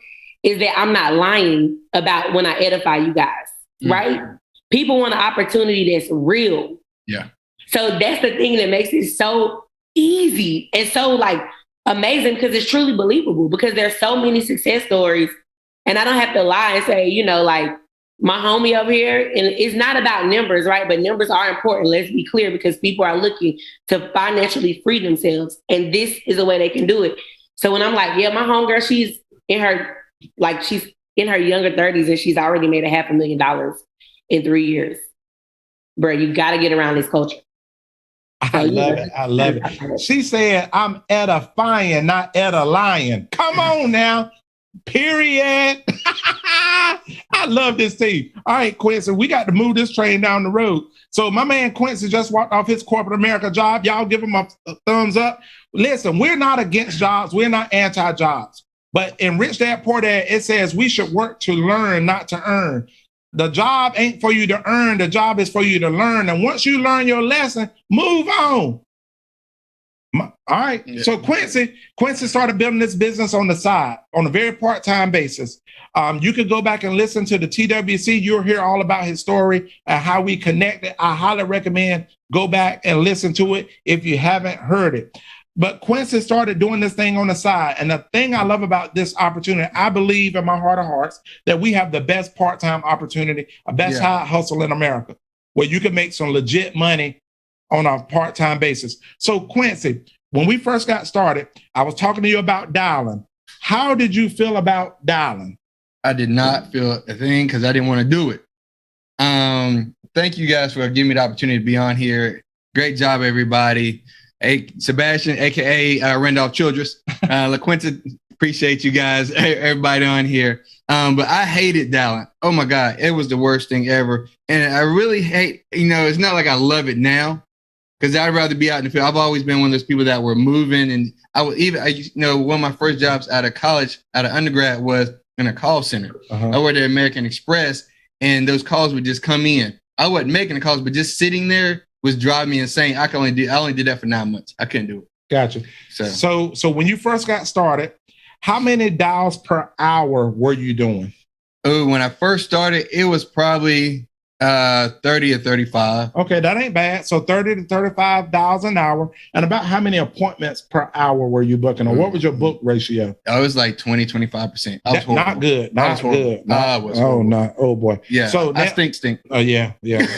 S6: is that I'm not lying about when I edify you guys, right? People want an opportunity that's real.
S3: Yeah.
S6: So that's the thing that makes it so easy and so like amazing, because it's truly believable, because there's so many success stories, and I don't have to lie and say, like my homie over here, and it's not about numbers, right? But numbers are important. Let's be clear, because people are looking to financially free themselves, and this is a way they can do it. So when I'm like, yeah, my homegirl, she's in her younger 30s and she's already made $500,000 in 3 years. Bro, you got to get around this culture.
S2: I love it. She said, I'm edifying, not lying. Come on now. Period. I love this team. All right, Quincy, we got to move this train down the road. So my man Quincy just walked off his corporate America job. Y'all give him a thumbs up. Listen, we're not against jobs. We're not anti-jobs. But in Rich Dad Poor Dad, it says we should work to learn, not to earn. The job ain't for you to earn. The job is for you to learn. And once you learn your lesson, move on. All right. Yeah. So Quincy started building this business on the side on a very part-time basis. You could go back and listen to the TWC. You'll hear all about his story and how we connected. I highly recommend go back and listen to it if you haven't heard it. But Quincy started doing this thing on the side. And the thing I love about this opportunity, I believe in my heart of hearts that we have the best part-time opportunity, a best high hustle in America, where you can make some legit money on a part-time basis. So Quincy, when we first got started, I was talking to you about dialing. How did you feel about dialing?
S3: I did not feel a thing because I didn't want to do it. Thank you guys for giving me the opportunity to be on here. Great job, everybody. Hey, Sebastian, aka Randolph Childress, LaQuinta, appreciate you guys, everybody on here. But I hated dialing. Oh my God, it was the worst thing ever. And I really hate, it's not like I love it now, because I'd rather be out in the field. I've always been one of those people that were moving, and one of my first jobs out of college, out of undergrad, was in a call center. I worked at American Express, and those calls would just come in. I wasn't making the calls, but just sitting there was driving me insane. I only did that for 9 months. I couldn't do it.
S2: Gotcha. So when you first got started, how many dials per hour were you doing?
S3: Oh, when I first started, it was probably 30 or 35.
S2: Okay, that ain't bad. So 30 to 35 dials an hour. And about how many appointments per hour were you booking? Or what was your book ratio?
S3: I was like 20, 25%. I was horrible.
S2: Not good. Not good. Oh boy.
S3: Yeah. So I stink.
S2: Oh yeah.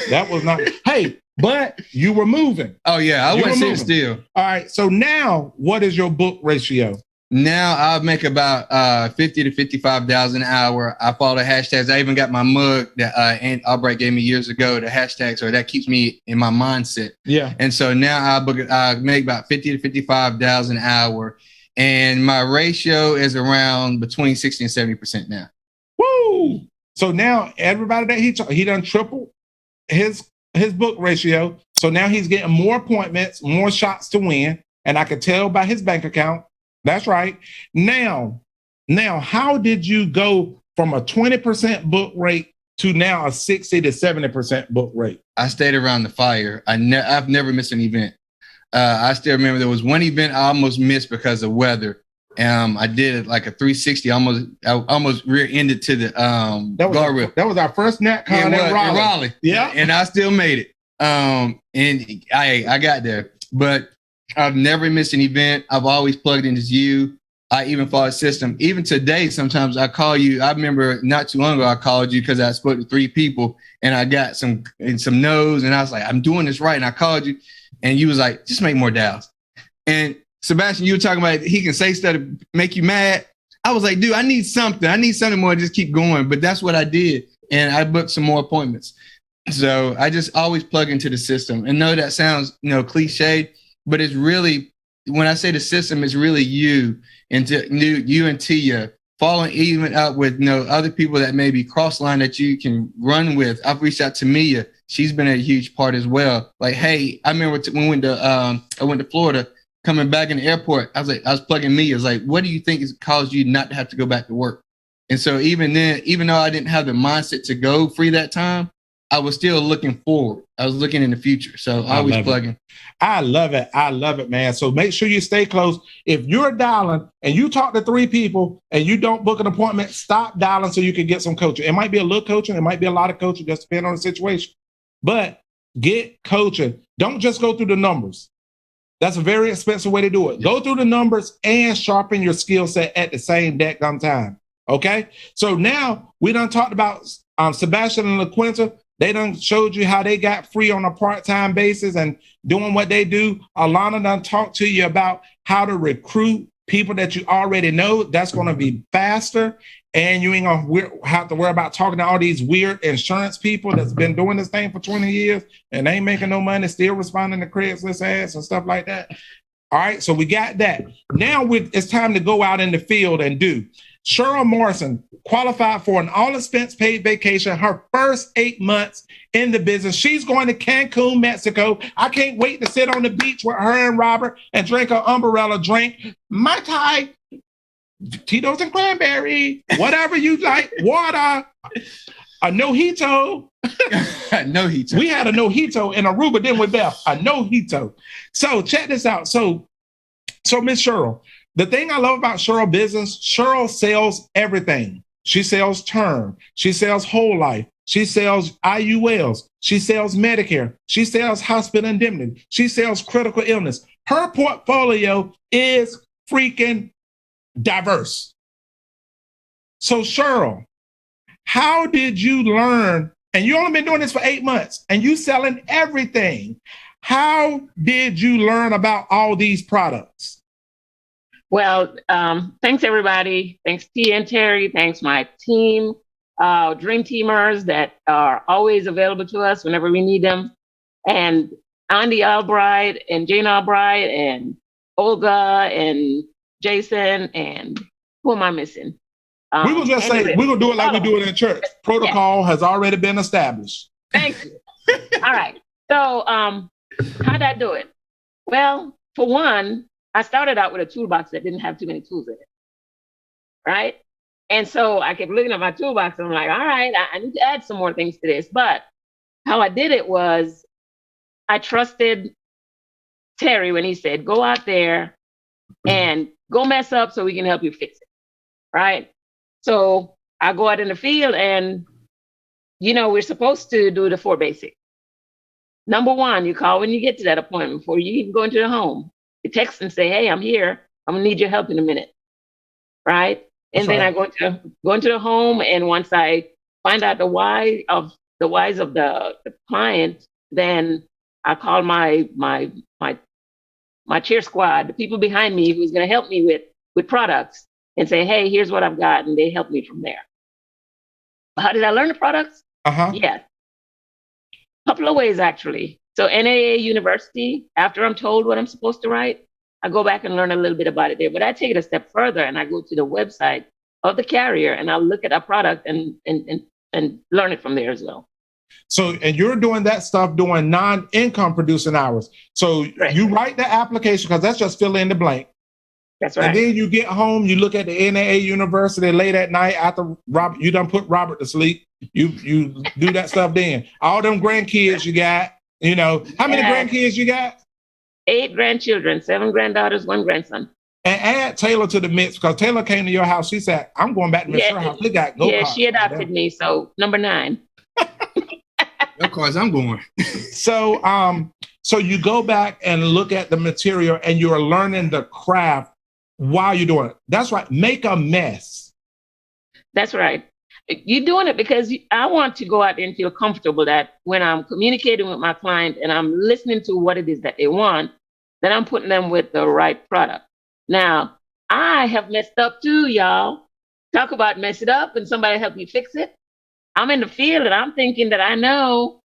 S2: That was not. Hey, but you were moving.
S3: Oh yeah, I wasn't sitting still.
S2: All right. So now, what is your book ratio?
S3: Now I'll make about 50 to 55,000 an hour. I follow the hashtags. I even got my mug that Aunt Albright gave me years ago. The hashtags, or that keeps me in my mindset.
S2: Yeah.
S3: And so now I make about 50 to 55,000 an hour, and my ratio is around between 60 and 70% now.
S2: Woo! So now everybody that he done tripled his book ratio. So now he's getting more appointments, more shots to win, and I could tell by his bank account. That's right. Now, how did you go from a 20% book rate to now a 60 to 70% book rate?
S3: I stayed around the fire. I've never missed an event. I still remember there was one event I almost missed because of weather. I did like a 360. I almost rear-ended to the guardrail.
S2: That was our first NatCon in
S3: Raleigh.
S2: Yeah,
S3: and I still made it. And I got there, but I've never missed an event. I've always plugged into you. I even follow the system. Even today, sometimes I call you. I remember not too long ago, I called you because I spoke to 3 people and I got some no's, and I was like, I'm doing this right. And I called you and you was like, just make more dials. And Sebastian, you were talking about he can say stuff to make you mad. I was like, dude, I need something. I need something more. Just keep going. But that's what I did. And I booked some more appointments. So I just always plug into the system. And know that sounds, cliche, but it's really, when I say the system, it's really you and Tia, following even up with other people that may be cross line that you can run with. I've reached out to Mia. She's been a huge part as well. Like, hey, I remember when I went to Florida, coming back in the airport, I was plugging Mia. I was like, what do you think has caused you not to have to go back to work? And so even then, even though I didn't have the mindset to go free that time, I was still looking forward. I was looking in the future. So I was plugging.
S2: I love it. I love it, man. So make sure you stay close. If you're dialing and you talk to 3 people and you don't book an appointment, stop dialing so you can get some coaching. It might be a little coaching. It might be a lot of coaching, just depending on the situation. But get coaching. Don't just go through the numbers. That's a very expensive way to do it. Go through the numbers and sharpen your skill set at the same daggum time. Okay? So now we done talked about Sebastian and LaQuinta. They done showed you how they got free on a part-time basis and doing what they do. Alana done talked to you about how to recruit people that you already know. That's going to be faster. And you ain't going to have to worry about talking to all these weird insurance people that's been doing this thing for 20 years and ain't making no money, still responding to Craigslist ads and stuff like that. All right, so we got that. Now it's time to go out in the field and do. Cheryl Morrison qualified for an all-expense paid vacation her first 8 months in the business. She's going to Cancun, Mexico. I can't wait to sit on the beach with her and Robert and drink an umbrella drink. Mai Tai, Tito's and cranberry, whatever you like, water, a nojito.
S3: Nojito.
S2: We had a nojito in Aruba, then with Beth, a nojito. So check this out. So So Miss Cheryl, the thing I love about Cheryl business, Cheryl sells everything. She sells term. She sells whole life. She sells IULs. She sells Medicare. She sells hospital indemnity. She sells critical illness. Her portfolio is freaking diverse. So Cheryl, how did you learn? And you only been doing this for 8 months and you selling everything. How did you learn about all these products?
S7: Well, thanks everybody. Thanks T and Terry. Thanks my team, Dream Teamers that are always available to us whenever we need them. And Andy Albright and Jane Albright and Olga and Jason and who am I missing?
S2: We will just say, we're going to do it like we do it in church. Protocol has already been established.
S7: Thank you. All right. So how'd I do it? Well, for one, I started out with a toolbox that didn't have too many tools in it. Right? And so I kept looking at my toolbox and I'm like, all right, I need to add some more things to this. But how I did it was I trusted Terry when he said, go out there and go mess up so we can help you fix it. Right? So I go out in the field and, we're supposed to do the 4 basics. Number 1, you call when you get to that appointment before you even go into the home. You text and say, hey, I'm here. I'm gonna need your help in a minute. Right? And then I go into the home, and once I find out the whys of the client, then I call my cheer squad, the people behind me who's gonna help me with products, and say, hey, here's what I've got, and they help me from there. How did I learn the products? Yeah. A couple of ways, actually. So NAA University, after I'm told what I'm supposed to write, I go back and learn a little bit about it there. But I take it a step further, and I go to the website of the carrier, and I'll look at a product and learn it from there as well.
S2: So, and you're doing that stuff doing non-income producing hours. So You write the application, because that's just fill in the blank.
S7: That's right.
S2: And then you get home, you look at the NAA University late at night after Robert, you done put Robert to sleep. You do that stuff then. All them grandkids you got, how many grandkids you got?
S7: 8 grandchildren, 7 granddaughters, 1 grandson.
S2: And add Taylor to the mix, because Taylor came to your house. She said, I'm going back to Miss Sher's house. We got go-karts.
S7: Yeah, she adopted me. So number 9.
S3: Of course, I'm going.
S2: So you go back and look at the material and you're learning the craft while you're doing it. That's right. Make a mess.
S7: That's right. You're doing it because I want to go out there and feel comfortable that when I'm communicating with my client and I'm listening to what it is that they want, that I'm putting them with the right product. Now, I have messed up too, y'all. Talk about mess it up and somebody help you fix it. I'm in the field and I'm thinking that I know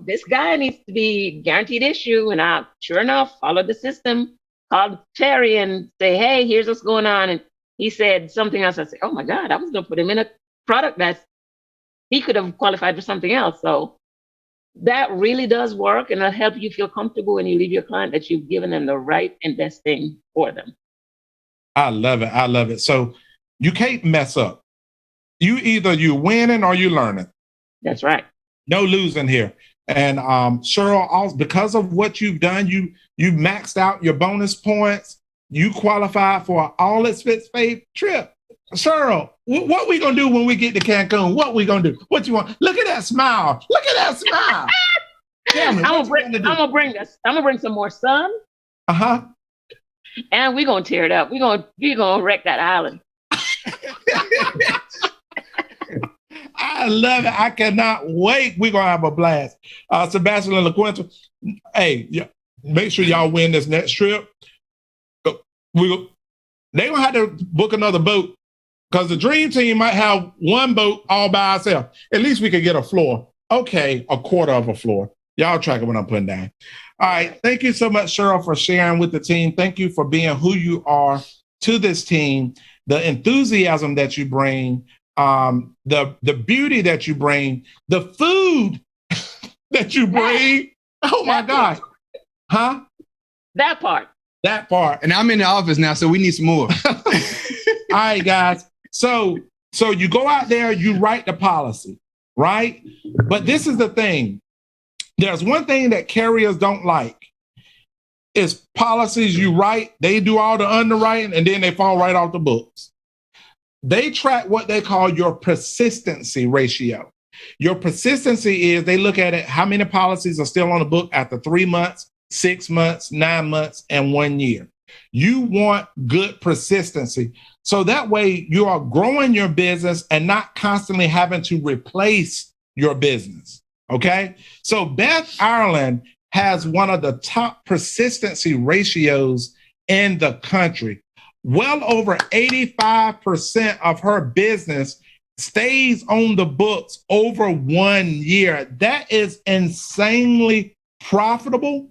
S7: this guy needs to be guaranteed issue. And I, sure enough, followed the system, called Terry and say, hey, here's what's going on. And he said something else. I said, oh my God, I was going to put him in a product that he could have qualified for something else. So that really does work, and it'll help you feel comfortable when you leave your client that you've given them the right and best thing for them.
S2: I love it. I love it. So you can't mess up. You winning or you learning.
S7: That's right.
S2: No losing here. And Cheryl, because of what you've done, you maxed out your bonus points. You qualified for an all-expense paid trip. Cheryl, what we gonna do when we get to Cancun? What we gonna do? What you want? Look at that smile. Look at that smile. Tell me,
S7: I'm gonna bring some more sun. And we're gonna tear it up. We're gonna wreck that island.
S2: I love it. I cannot wait. We're gonna have a blast. Sebastian and LaQuinta, hey, make sure y'all win this next trip. They're gonna have to book another boat, because the dream team might have one boat all by ourselves. At least we could get a floor. Okay, a quarter of a floor. Y'all tracking what I'm putting down. All right. Thank you so much, Cheryl, for sharing with the team. Thank you for being who you are to this team, the enthusiasm that you bring, the beauty that you bring, the food that you bring. Oh my God. Huh?
S7: That part.
S3: And I'm in the office now, so we need some more.
S2: All right, guys. So you go out there, you write the policy, right? But this is the thing. There's one thing that carriers don't like. It's policies you write, they do all the underwriting, and then they fall right off the books. They track what they call your persistency ratio. Your persistency is they look at it, how many policies are still on the book after 3 months, 6 months, 9 months, and 1 year. You want good persistency. So that way you are growing your business and not constantly having to replace your business. Okay. So Beth Ireland has one of the top persistency ratios in the country. Well over 85% of her business stays on the books over 1 year. That is insanely profitable,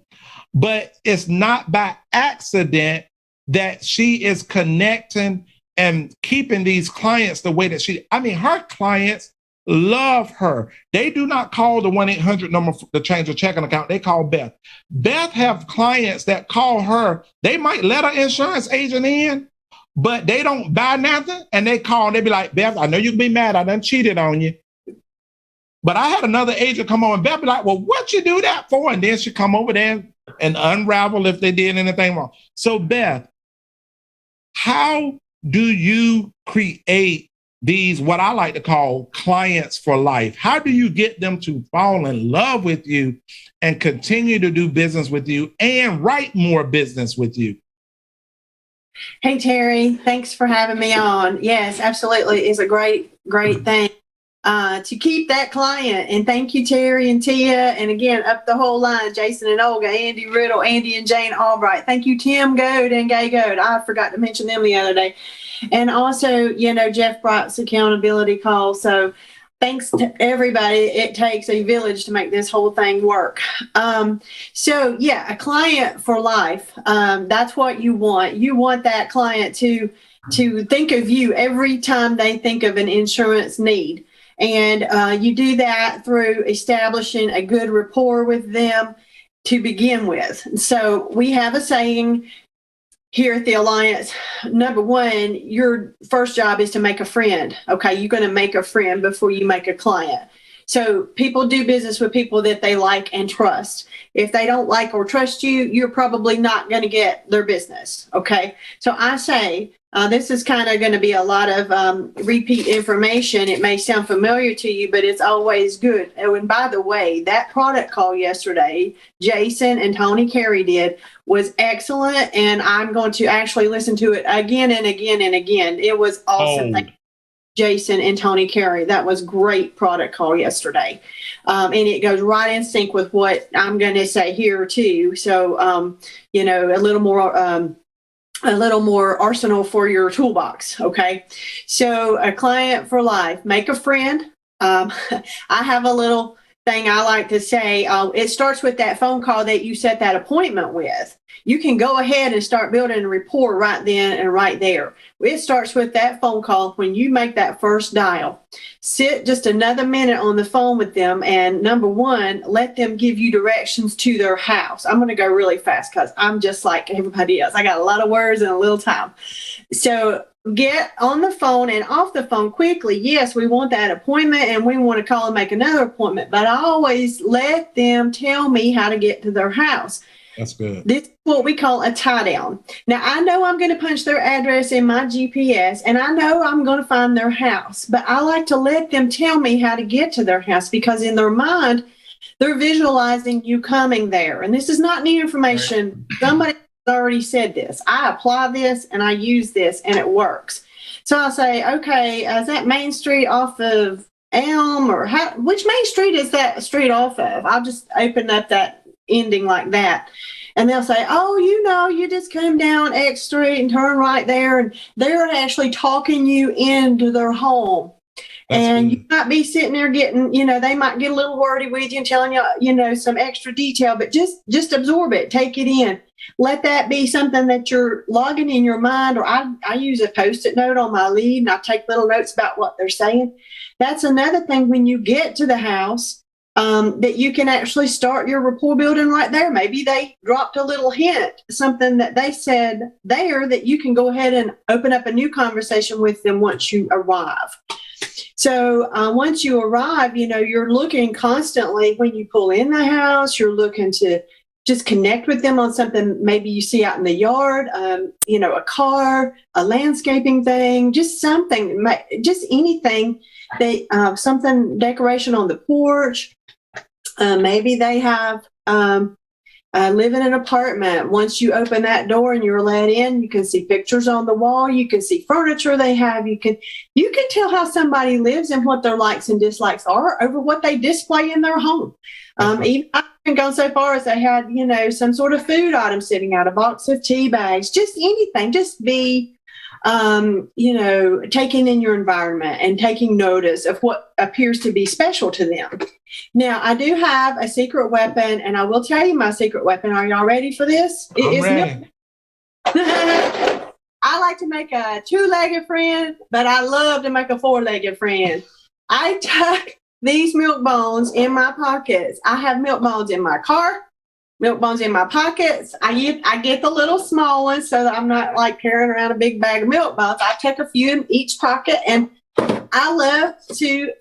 S2: but it's not by accident that she is connecting and keeping these clients the way that her clients love her. They do not call the 1-800 number to change a checking account. They call Beth. Beth have clients that call her. They might let an insurance agent in, but they don't buy nothing. And they call and they be like, Beth, I know you can be mad. I done cheated on you. But I had another agent come on and Beth be like, well, what you do that for? And then she come over there and unravel if they did anything wrong. So Beth, how do you create these, what I like to call clients for life? How do you get them to fall in love with you and continue to do business with you and write more business with you?
S8: Hey, Terry, thanks for having me on. Yes, absolutely. It's a great thing to keep that client. And thank you, Terry and Tia. And again, up the whole line, Jason and Olga, Andy Riddle, Andy and Jane Albright. Thank you, Tim Goad and Gay Goad. I forgot to mention them the other day. And also, Jeff Brock's accountability call. So thanks to everybody. It takes a village to make this whole thing work. A client for life. That's what you want. You want that client to think of you every time they think of an insurance need. And you do that through establishing a good rapport with them to begin with. So we have a saying here at the Alliance. Number one, your first job is to make a friend. Okay, you're going to make a friend before you make a client. So people do business with people that they like and trust. If they don't like or trust you, you're probably not going to get their business. Okay, so I say, this is kind of going to be a lot of repeat information. It may sound familiar to you, but it's always good. Oh, and by the way, that product call yesterday, Jason and Tony Carey did, was excellent. And I'm going to actually listen to it again and again and again. It was awesome. Thank you, Jason and Tony Carey. That was great product call yesterday. And it goes right in sync with what I'm going to say here too. So, a little more arsenal for your toolbox. Okay. So a client for life, make a friend. I have a little thing I like to say. It starts with that phone call that you set that appointment with. You can go ahead and start building a rapport right then and right there. It starts with that phone call when you make that first dial. Sit just another minute on the phone with them. And number one, let them give you directions to their house. I'm going to go really fast because I'm just like everybody else. I got a lot of words and a little time. So get on the phone and off the phone quickly. Yes, we want that appointment and we want to call and make another appointment, but I always let them tell me how to get to their house.
S2: That's good.
S8: This is what we call a tie down. Now, I know I'm going to punch their address in my GPS and I know I'm going to find their house, but I like to let them tell me how to get to their house because in their mind, they're visualizing you coming there. And this is not new information. Right. Somebody already said this. I apply this and I use this and it works. So I'll say, okay, is that Main Street off of Elm or which Main Street is that street off of? I'll just open up that ending like that. And they'll say, oh, you just come down X Street and turn right there. And they're actually talking you into their home. That's and good. You might be sitting there getting, they might get a little wordy with you and telling you, some extra detail, but just absorb it, take it in. Let that be something that you're logging in your mind, or I use a Post-it note on my lead and I take little notes about what they're saying. That's another thing when you get to the house, that you can actually start your rapport building right there. Maybe they dropped a little hint, something that they said there that you can go ahead and open up a new conversation with them once you arrive. So once you arrive, you're looking constantly when you pull in the house, you're looking to just connect with them on something maybe you see out in the yard, a car, a landscaping thing, just something, just anything. Something, decoration on the porch. Maybe they have live in an apartment. Once you open that door and you're let in, you can see pictures on the wall. You can see furniture they have. You can tell how somebody lives and what their likes and dislikes are over what they display in their home. Even I've gone so far as they had, some sort of food item sitting out, a box of tea bags, just anything. Just be taking in your environment and taking notice of what appears to be special to them. Now, I do have a secret weapon, and I will tell you my secret weapon. Are y'all ready for this?
S2: I'm ready.
S8: I like to make a 2-legged friend, but I love to make a 4-legged friend. I tuck these milk bones in my pockets. I have milk bones in my car. Milk bones in my pockets. I get the little small ones so that I'm not like carrying around a big bag of milk bones. I take a few in each pocket, and I love to,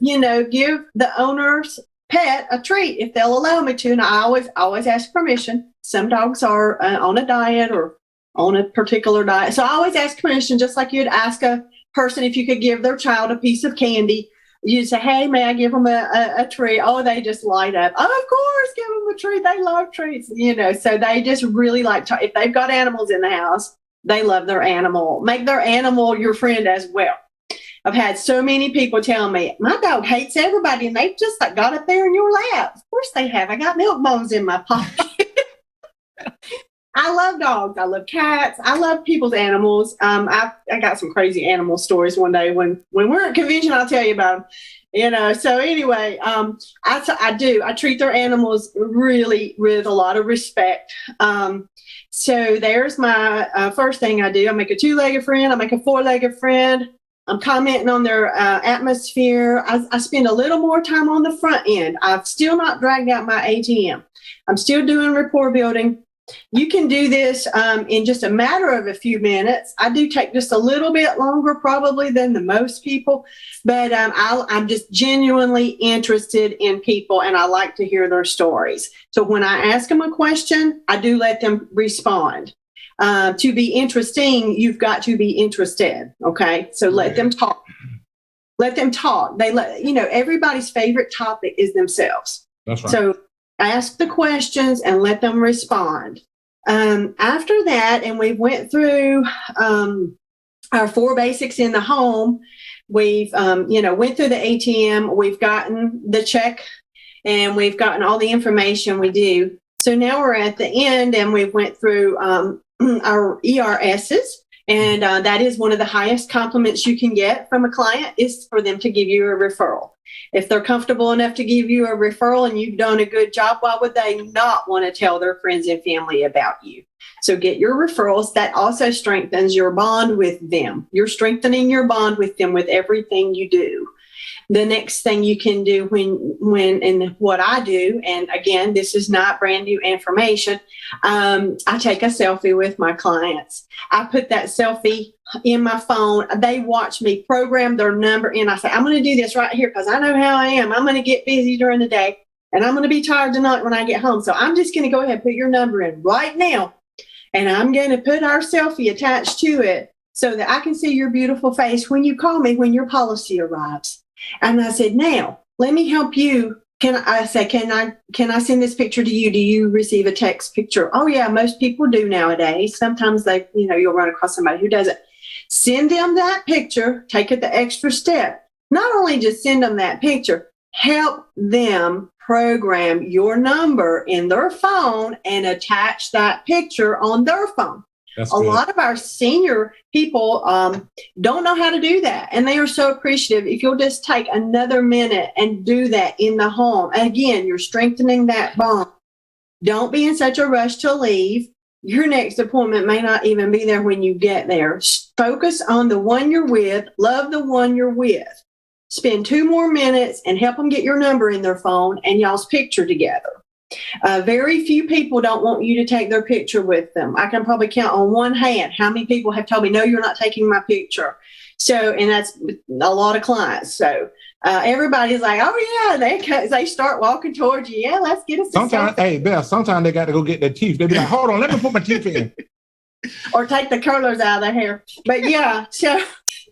S8: give the owner's pet a treat if they'll allow me to. And I always ask permission. Some dogs are on a diet or on a particular diet. So I always ask permission, just like you'd ask a person if you could give their child a piece of candy. You say, hey, may I give them a treat? Oh, they just light up. Oh, of course, give them a treat. They love treats, so they just really like to, if they've got animals in the house, they love their animal. Make their animal your friend as well. I've had so many people tell me, my dog hates everybody, and they just got up there in your lap. Of course they have. I got milk bones in my pocket. I love dogs. I love cats. I love people's animals. I got some crazy animal stories one day when we're at convention. I'll tell you about them. So anyway, I treat their animals really with a lot of respect. So there's my first thing I do. I make a 2-legged friend. I make a 4-legged friend. I'm commenting on their atmosphere. I spend a little more time on the front end. I've still not dragged out my ATM. I'm still doing rapport building. You can do this in just a matter of a few minutes. I do take just a little bit longer probably than the most people, but I'm just genuinely interested in people, and I like to hear their stories. So when I ask them a question, I do let them respond. To be interesting, you've got to be interested. Okay. So let them talk. Let them talk. Everybody's favorite topic is themselves.
S2: That's right.
S8: So ask the questions and let them respond. After that, and we went through our 4 basics in the home. We've, went through the ATM. We've gotten the check, and we've gotten all the information we do. So now we're at the end, and we went through our ERSs. And that is one of the highest compliments you can get from a client, is for them to give you a referral. If they're comfortable enough to give you a referral and you've done a good job, why would they not want to tell their friends and family about you? So get your referrals. That also strengthens your bond with them. You're strengthening your bond with them with everything you do. The next thing you can do when and what I do, and again, this is not brand new information, I take a selfie with my clients. I put that selfie in my phone. They watch me program their number in. I say, I'm going to do this right here because I know how I am. I'm going to get busy during the day, and I'm going to be tired tonight when I get home. So I'm just going to go ahead and put your number in right now, and I'm going to put our selfie attached to it so that I can see your beautiful face when you call me when your policy arrives. And I said, now, let me help you. Can I send this picture to you? Do you receive a text picture? Oh, yeah, most people do nowadays. Sometimes you'll run across somebody who doesn't. Send them that picture. Take it the extra step. Not only just send them that picture, help them program your number in their phone and attach that picture on their phone.
S2: That's
S8: a
S2: good.
S8: lot of our senior people don't know how to do that. And they are so appreciative. If you'll just take another minute and do that in the home, again, you're strengthening that bond. Don't be in such a rush to leave. Your next appointment may not even be there when you get there. Focus on the one you're with. Love the one you're with. Spend 2 more minutes and help them get your number in their phone and y'all's picture together. Very few people don't want you to take their picture with them. I can probably count on one hand how many people have told me, no, you're not taking my picture. So, and that's a lot of clients. So everybody's like, oh yeah, they start walking towards you. Yeah, let's get us.
S2: Sometimes, hey, Beth, sometimes they got to go get their teeth. They be like, hold on, let me put my teeth in.
S8: Or take the curlers out of their hair. But yeah, so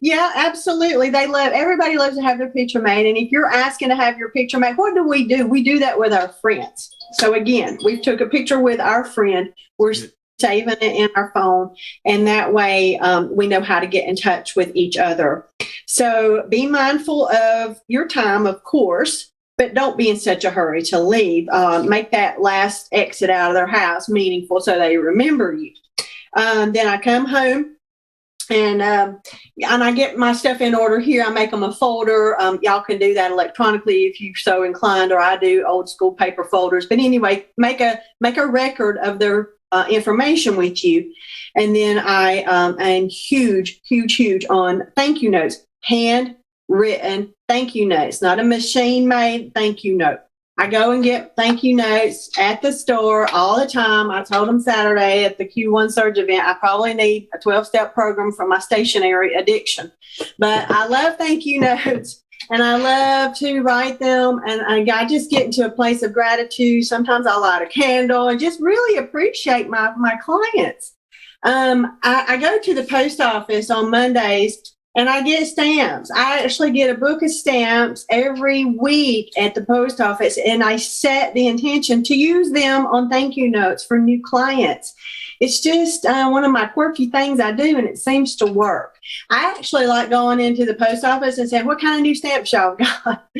S8: yeah, absolutely. Everybody loves to have their picture made. And if you're asking to have your picture made, what do? We do that with our friends. So again, we took a picture with our friend. We're saving it in our phone. And that way we know how to get in touch with each other. So be mindful of your time, of course, but don't be in such a hurry to leave. Make that last exit out of their house meaningful so they remember you. Then I come home and I get my stuff in order here. I make them a folder. Y'all can do that electronically if you're so inclined, or I do old school paper folders. But anyway, make a record of their information with you. And then I am huge on thank you notes, handwritten thank you notes, not a machine made thank you note. I go and get thank you notes at the store all the time. I told them Saturday at the Q1 Surge event, I probably need a 12-step program for my stationery addiction. But I love thank you notes, and I love to write them. And I just get into a place of gratitude. Sometimes I light a candle and just really appreciate my clients. I go to the post office on Mondays, and I get stamps. I actually get a book of stamps every week at the post office, and I set the intention to use them on thank you notes for new clients. It's just one of my quirky things I do, and it seems to work. I actually like going into the post office and saying, what kind of new stamps y'all got?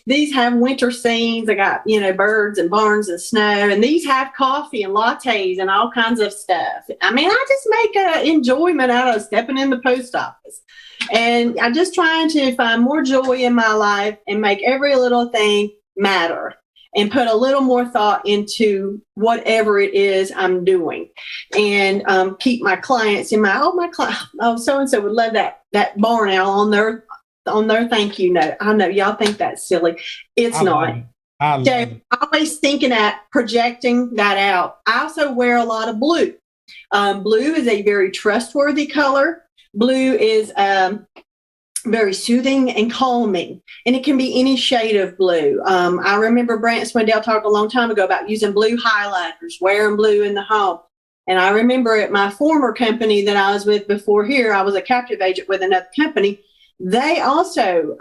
S8: These have winter scenes. I got, birds and barns and snow, and these have coffee and lattes and all kinds of stuff. I mean, I just make an enjoyment out of stepping in the post office. And I'm just trying to find more joy in my life and make every little thing matter and put a little more thought into whatever it is I'm doing, and keep my clients in mind. So-and-so would love that barn owl on their thank you note. I know y'all think that's silly. It's not. I'm always thinking at projecting that out. I also wear a lot of blue. Blue is a very trustworthy color. Blue is very soothing and calming, and it can be any shade of blue. I remember Brant Swindell talked a long time ago about using blue highlighters, wearing blue in the home. And I remember at my former company that I was with before here, I was a captive agent with another company. They also,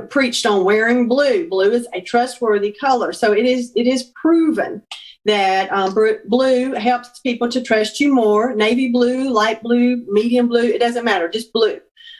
S8: preached on wearing blue. Blue is a trustworthy color. So it is proven that blue helps people to trust you more. Navy blue, light blue, medium blue, it doesn't matter, just blue.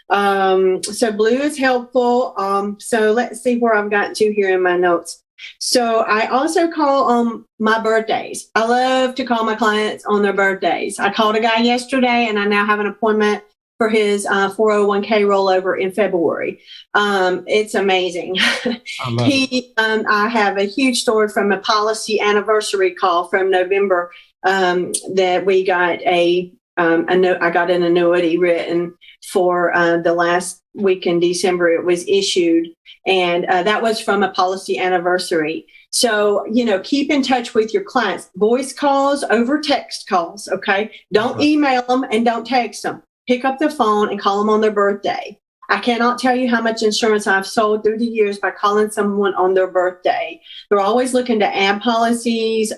S8: So blue is helpful. So let's see where I've gotten to here in my notes. So I also call on my birthdays. I love to call my clients on their birthdays. I called a guy yesterday, and I now have an appointment for his 401k rollover in February. It's amazing. I have a huge story from a policy anniversary call from November that we got I got an annuity written for the last week in December. It was issued, and that was from a policy anniversary. So, keep in touch with your clients. Voice calls over text calls, okay? Don't email them and don't text them. Pick up the phone and call them on their birthday. I cannot tell you how much insurance I've sold through the years by calling someone on their birthday. They're always looking to add policies.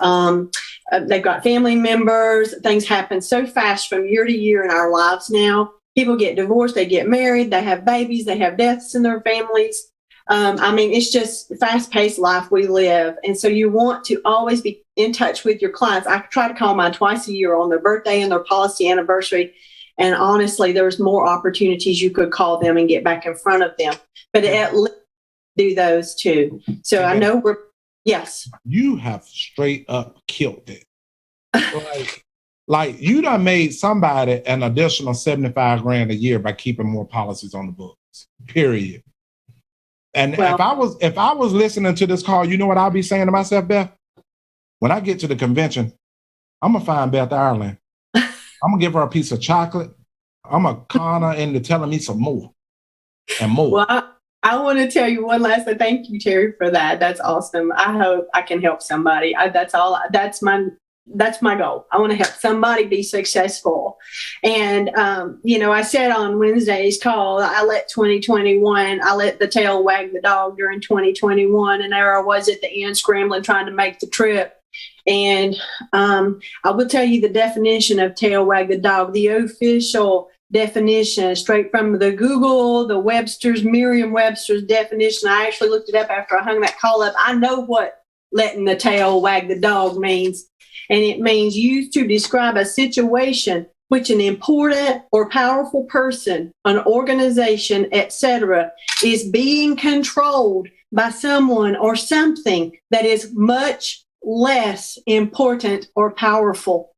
S8: They've got family members. Things happen so fast from year to year in our lives now. People get divorced, they get married, they have babies, they have deaths in their families. It's just fast-paced life we live. And so you want to always be in touch with your clients. I try to call mine twice a year on their birthday and their policy anniversary. And honestly, there's more opportunities you could call them and get back in front of them. But at least do those too. So I know yes.
S2: You have straight up killed it. Like you done made somebody an additional $75,000 a year by keeping more policies on the books. Period. And if I was listening to this call, you know what I'll be saying to myself, Beth? When I get to the convention, I'm gonna find Beth Ireland. I'm gonna give her a piece of chocolate. I'm gonna con her into telling me some more and more.
S8: Well, I want to tell you one last thing. Thank you, Terry, for that. That's awesome. I hope I can help somebody. That's that's my goal. I want to help somebody be successful. And, I said on Wednesday's call, I let the tail wag the dog during 2021. And there I was at the end scrambling, trying to make the trip. And I will tell you the definition of tail wag the dog, the official definition, straight from the Google, the Merriam-Webster's definition. I actually looked it up after I hung that call up. I know what letting the tail wag the dog means. And it means used to describe a situation which an important or powerful person, an organization, etc., is being controlled by someone or something that is much less important or powerful.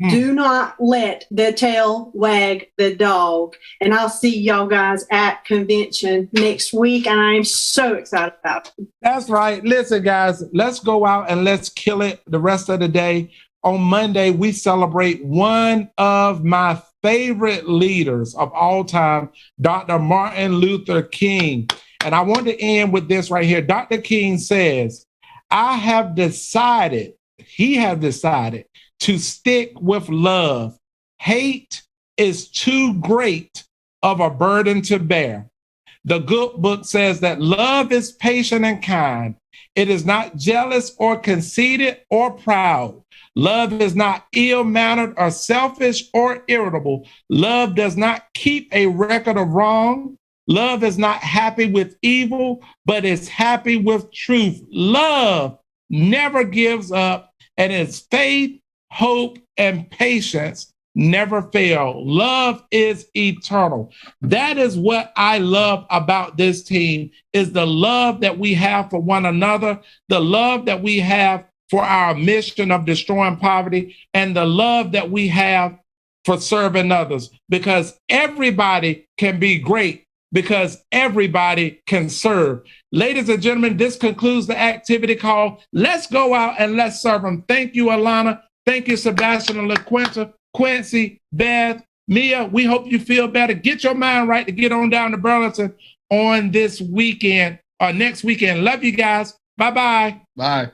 S8: Do not let the tail wag the dog. And I'll see y'all guys at convention next week. And I'm so excited about it.
S2: That's right. Listen, guys, let's go out and let's kill it the rest of the day. On Monday, we celebrate one of my favorite leaders of all time, Dr. Martin Luther King. And I want to end with this right here. Dr. King says, he has decided to stick with love. Hate is too great of a burden to bear. The good book says that love is patient and kind. It is not jealous or conceited or proud. Love is not ill-mannered or selfish or irritable. Love does not keep a record of wrong. Love is not happy with evil, but is happy with truth. Love never gives up, and its faith, hope, and patience never fail. Love is eternal. That is what I love about this team, is the love that we have for one another, the love that we have for our mission of destroying poverty, and the love that we have for serving others, because everybody can be great, because everybody can serve. Ladies and gentlemen, this concludes the activity call. Let's go out and let's serve them. Thank you, Alana. Thank you, Sebastian and LaQuinta, Quincy, Beth, Mia. We hope you feel better. Get your mind right to get on down to Burlington on this weekend or next weekend. Love you guys. Bye-bye.
S3: Bye.